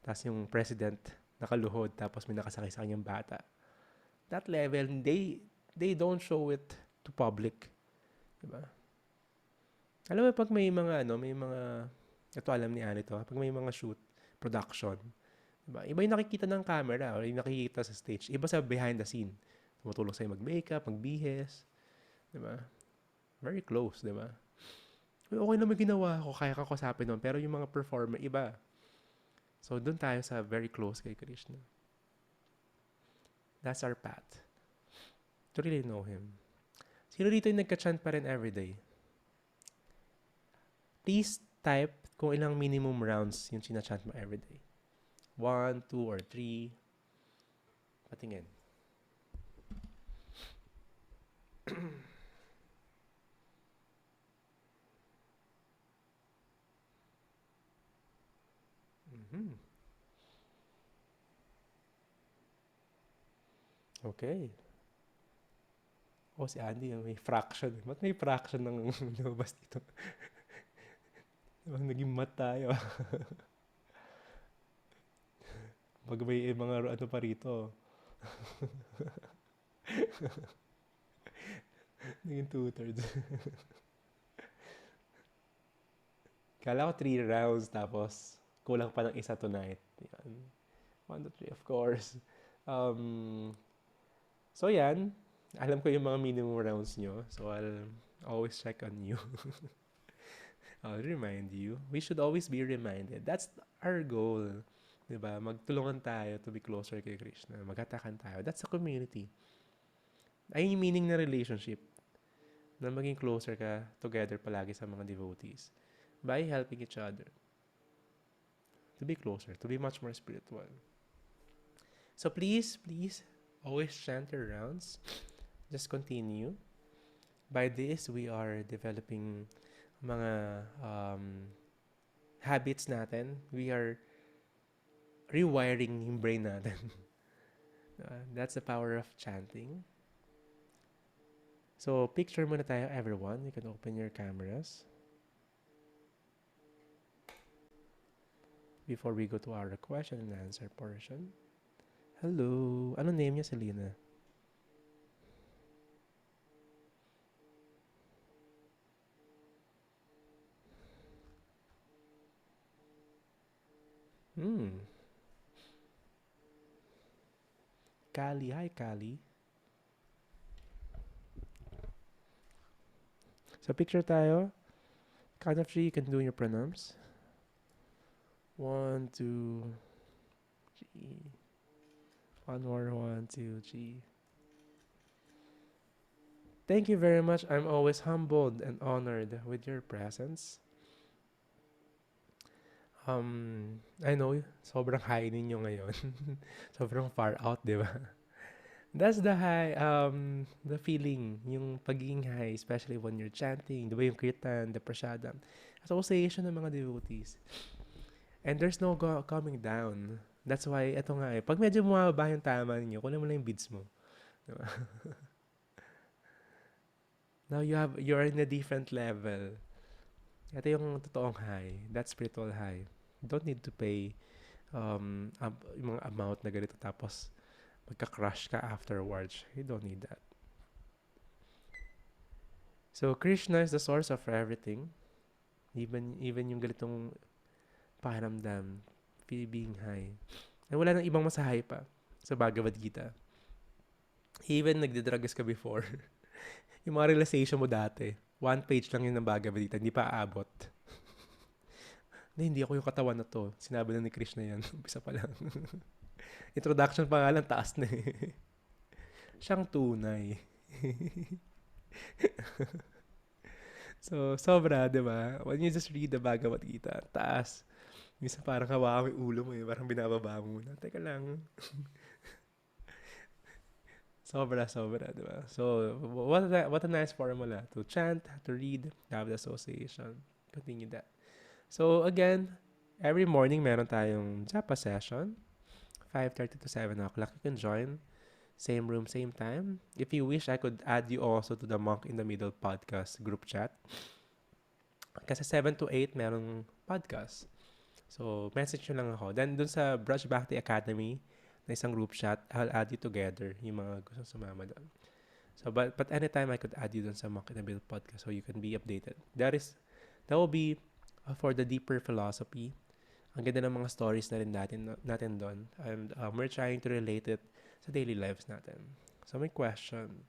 Tapos yung president nakaluhod tapos may nakasakay sa kanyang bata. That level, they don't show it to public. Diba? Alam mo, pag may mga, ito alam ni Annie to, pag may mga shoot, production. Diba? Iba yung nakikita ng camera or yung nakikita sa stage. Iba sa behind the scene. Tumutulong sa'yo mag-makeup, magbihes. Diba? Very close, diba? Okay naman ginawa ko, kaya ka kusapin nun. Pero yung mga performer, iba. So, dun tayo sa very close kay Krishna. That's our path. To really know Him. Sino dito yung nagka-chant pa rin everyday? Please type kung ilang minimum rounds yung sinachant mo everyday. 1, 2, or 3. Patingin. Okay. Si Andy, may fraction. Ba't may fraction ng lumabas dito? Naging mat tayo. Pag may mga ano pa rito. Naging 2/3. Kala ko 3 rounds tapos kulang pa ng isa tonight. Yan. 1 to 3, of course. So yan. Alam ko yung mga minimum rounds nyo. So I'll always check on you. I'll remind you. We should always be reminded. That's our goal. Diba? Magtulungan tayo to be closer kay Krishna. Maghatakan tayo. That's a community. Ayun yung meaning na relationship. Na maging closer ka together palagi sa mga devotees. By helping each other. To be closer. To be much more spiritual. So please, always chant your rounds. Just continue. By this, we are developing mga habits natin. We are rewiring yung brain natin. That's the power of chanting. So, picture muna tayo, everyone. You can open your cameras. Before we go to our question and answer portion. Hello. Ano name niya, Selena? Kali. Hi, Kali. So, picture tayo. Count of 3, you can do your pranams. 1, 2, 3. One more, 1, 2, 3. Thank you very much. I'm always humbled and honored with your presence. I know, sobrang high ninyo ngayon. Sobrang far out, di ba? That's the high, the feeling, yung pagiging high, especially when you're chanting, di ba yung kirtan, the prasadam, association ng mga devotees. And there's no coming down. That's why, eto nga pag medyo bumababa yung tama ninyo, kunin mo lang yung beads mo. Di ba? Now you're in a different level. Ito yung totoong high. That's spiritual high. You don't need to pay yung mga amount na ganito tapos magka-crush ka afterwards. You don't need that. So, Krishna is the source of everything. Even yung ganitong pakiramdam, being high. And wala nang ibang masahay pa sa Bhagavad Gita. Even nagdidrugs ka before. Yung mga realization mo dati, 1 page lang yun ng Bhagavad Gita, hindi pa aabot. Hindi ako yung katawan na to. Sinabi na ni Krishna yan. Umpisa pa lang. Introduction pa nga lang, taas na eh. Siyang tunay. So, sobra, di ba? When you just read the Bhagavad Gita, taas. Minsan parang hawakan mo yung ulo mo eh. Parang binababa mo na. Teka lang. Sobra, di ba? So, what a nice formula to chant, to read, to have the association. Continue that. So, again, every morning meron tayong japa session. 5:30 to 7 o'clock. You can join. Same room, same time. If you wish, I could add you also to the Monk in the Middle podcast group chat. Kasi 7 to 8 merong podcast. So, message nyo lang ako. Then, dun sa Brush Bhakti Academy, na isang group chat, I'll add you together, yung mga gusto sumama doon. So, but anytime I could add you doon sa Monk in the Middle podcast so you can be updated. That will be for the deeper philosophy. Ang ganda ng mga stories na rin natin doon. And we're trying to relate it sa daily lives natin. So, my question,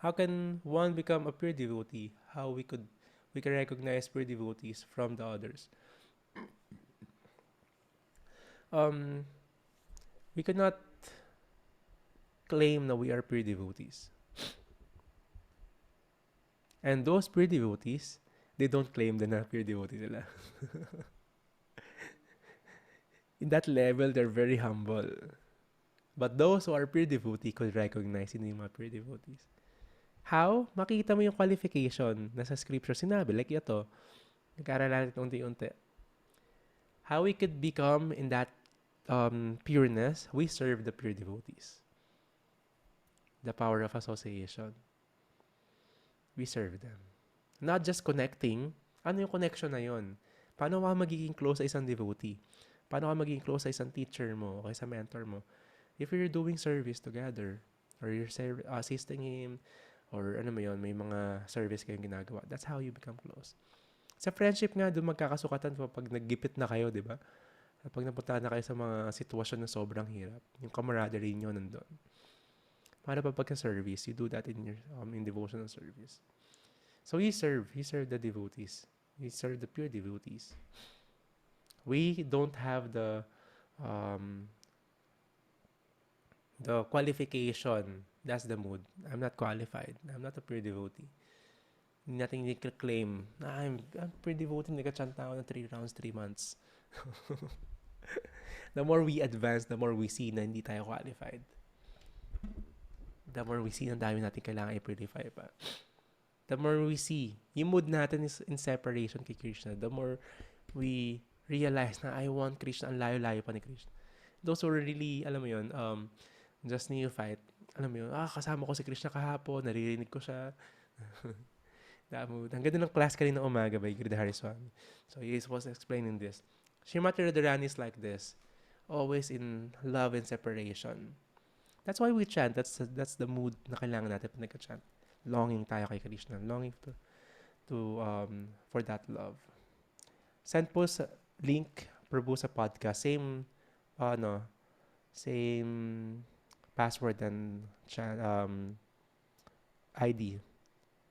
how can one become a pure devotee? How we can recognize pure devotees from the others? We cannot claim that we are pure devotees. And those pure devotees, they don't claim they're pure devotees nila. In that level, they're very humble. But those who are pure devotee could recognize hindi mga pure devotees. How? Makita mo yung qualification na sa scripture sinabi. Like ito, nag-aaralan natin unti-unti. How we could become in that pureness, we serve the pure devotees. The power of association. We serve them. Not just connecting. Ano yung connection na yun? Paano ka magiging close sa isang devotee? Paano ka magiging close sa isang teacher mo o sa mentor mo? If you're doing service together, or you're assisting him, or ano mo yun, may mga service kayong ginagawa, that's how you become close. Sa friendship nga, doon magkakasukatan pag naggipit na kayo, di ba? Pag napunta na kayo sa mga sitwasyon na sobrang hirap, yung camaraderie nyo nandun. Para pa pagka-service, you do that in your in devotional service. So we serve the devotees. We serve the pure devotees. We don't have the qualification. That's the mood. I'm not qualified. I'm not a pure devotee. Nothing they can claim. I'm pure devotee. Nagka-chanta ako ng 3 rounds, 3 months. The more we advance, the more we see na hindi tayo qualified. The more we see na dami natin kailangan i-purify pa. The more we see, yung mood natin is in separation kay Krishna. The more we realize na I want Krishna, ang layo-layo pa ni Krishna. Those who are really, alam mo yun, just neophyte, alam mo yun, kasama ko si Krishna kahapon, naririnig ko siya. Ang ganda ng class kanina umaga by Giridhari Swami. So he was explaining this. Srimati Radharani is like this, always in love and separation. That's why we chant. That's the mood na kailangan natin pag nagka-chant. Longing tayo kay Krishna. Longing for that love. Send po sa link Prabhu sa podcast. Same password and ID.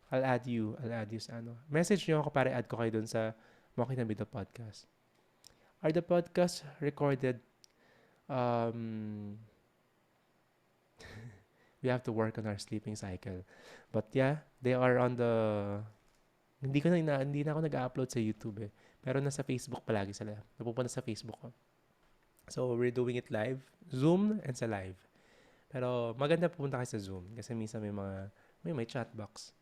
I'll add you sa Message nyo ako para add ko kayo dun sa Walking the Middle podcast. Are the podcasts recorded? We have to work on our sleeping cycle. But yeah, they are on the... Hindi na ako nag-upload sa YouTube eh. Pero nasa Facebook palagi sila. Napupunta sa Facebook ko. So, we're doing it live. Zoom and sa live. Pero maganda pupunta kayo sa Zoom kasi minsan may chat box.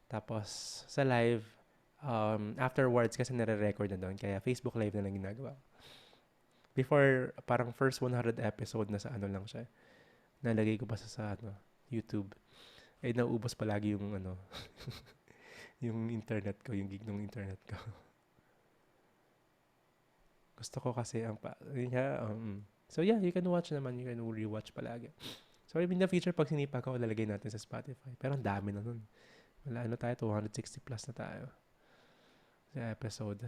Tapos sa live, afterwards kasi nare-record na doon. Kaya Facebook live na lang ginagawa. Before, parang first 100 episode na sa ano lang siya. Nalagay ko pa sa YouTube. Eh, nauubos palagi yung yung internet ko, yung gig ng internet ko. Gusto ko kasi so yeah, you can watch naman, you can rewatch palagi. So in the future, pag sinipa ko, lalagay natin sa Spotify. Pero ang dami na nun. Wala, tayo, 260 plus na tayo sa episode.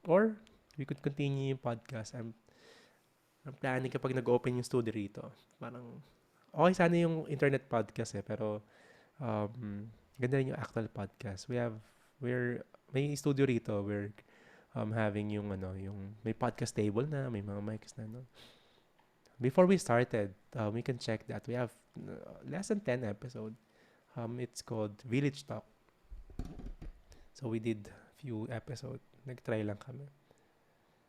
Or, we could continue yung podcast. I'm planning kapag nag-open yung studio rito. Parang, okay sana yung internet podcast pero ganda rin yung actual podcast. May studio rito. We're having yung may podcast table na, may mga mics na, no? Before we started, we can check that. We have less than 10 episodes. It's called Village Talk. So we did few episodes. Nag-try lang kami.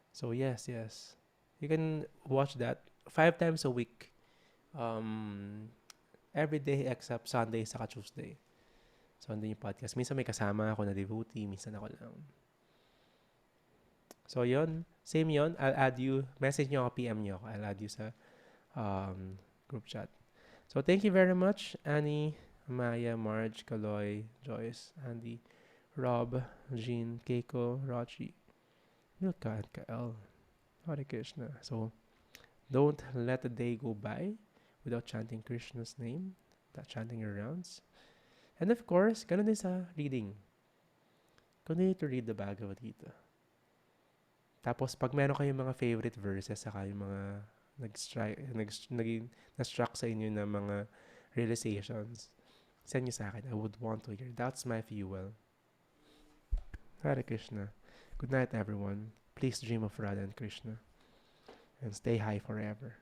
So yes. You can watch that 5 times a week. Every day except Sunday saka Tuesday. So andun yung podcast. Minsan may kasama ako na devotee, minsan ako lang. So yon, same yon. I'll add you. Message nyo ako, PM nyo ako. I'll add you sa group chat. So thank you very much, Annie, Maya, Marge, Kaloy, Joyce, Andy, Rob, Jean, Keiko, Rachi, Milka, and Kael. Hare Krishna. So don't let a day go by without chanting Krishna's name, without chanting your rounds. And of course, ganun din sa reading. Continue to read the Bhagavad Gita. Tapos, pag meron kayong mga favorite verses, saka yung mga na-struck sa inyo na mga realizations, send nyo sa akin. I would want to hear. That's my fuel. Hare Krishna. Good night, everyone. Please dream of Radha and Krishna. And stay high forever.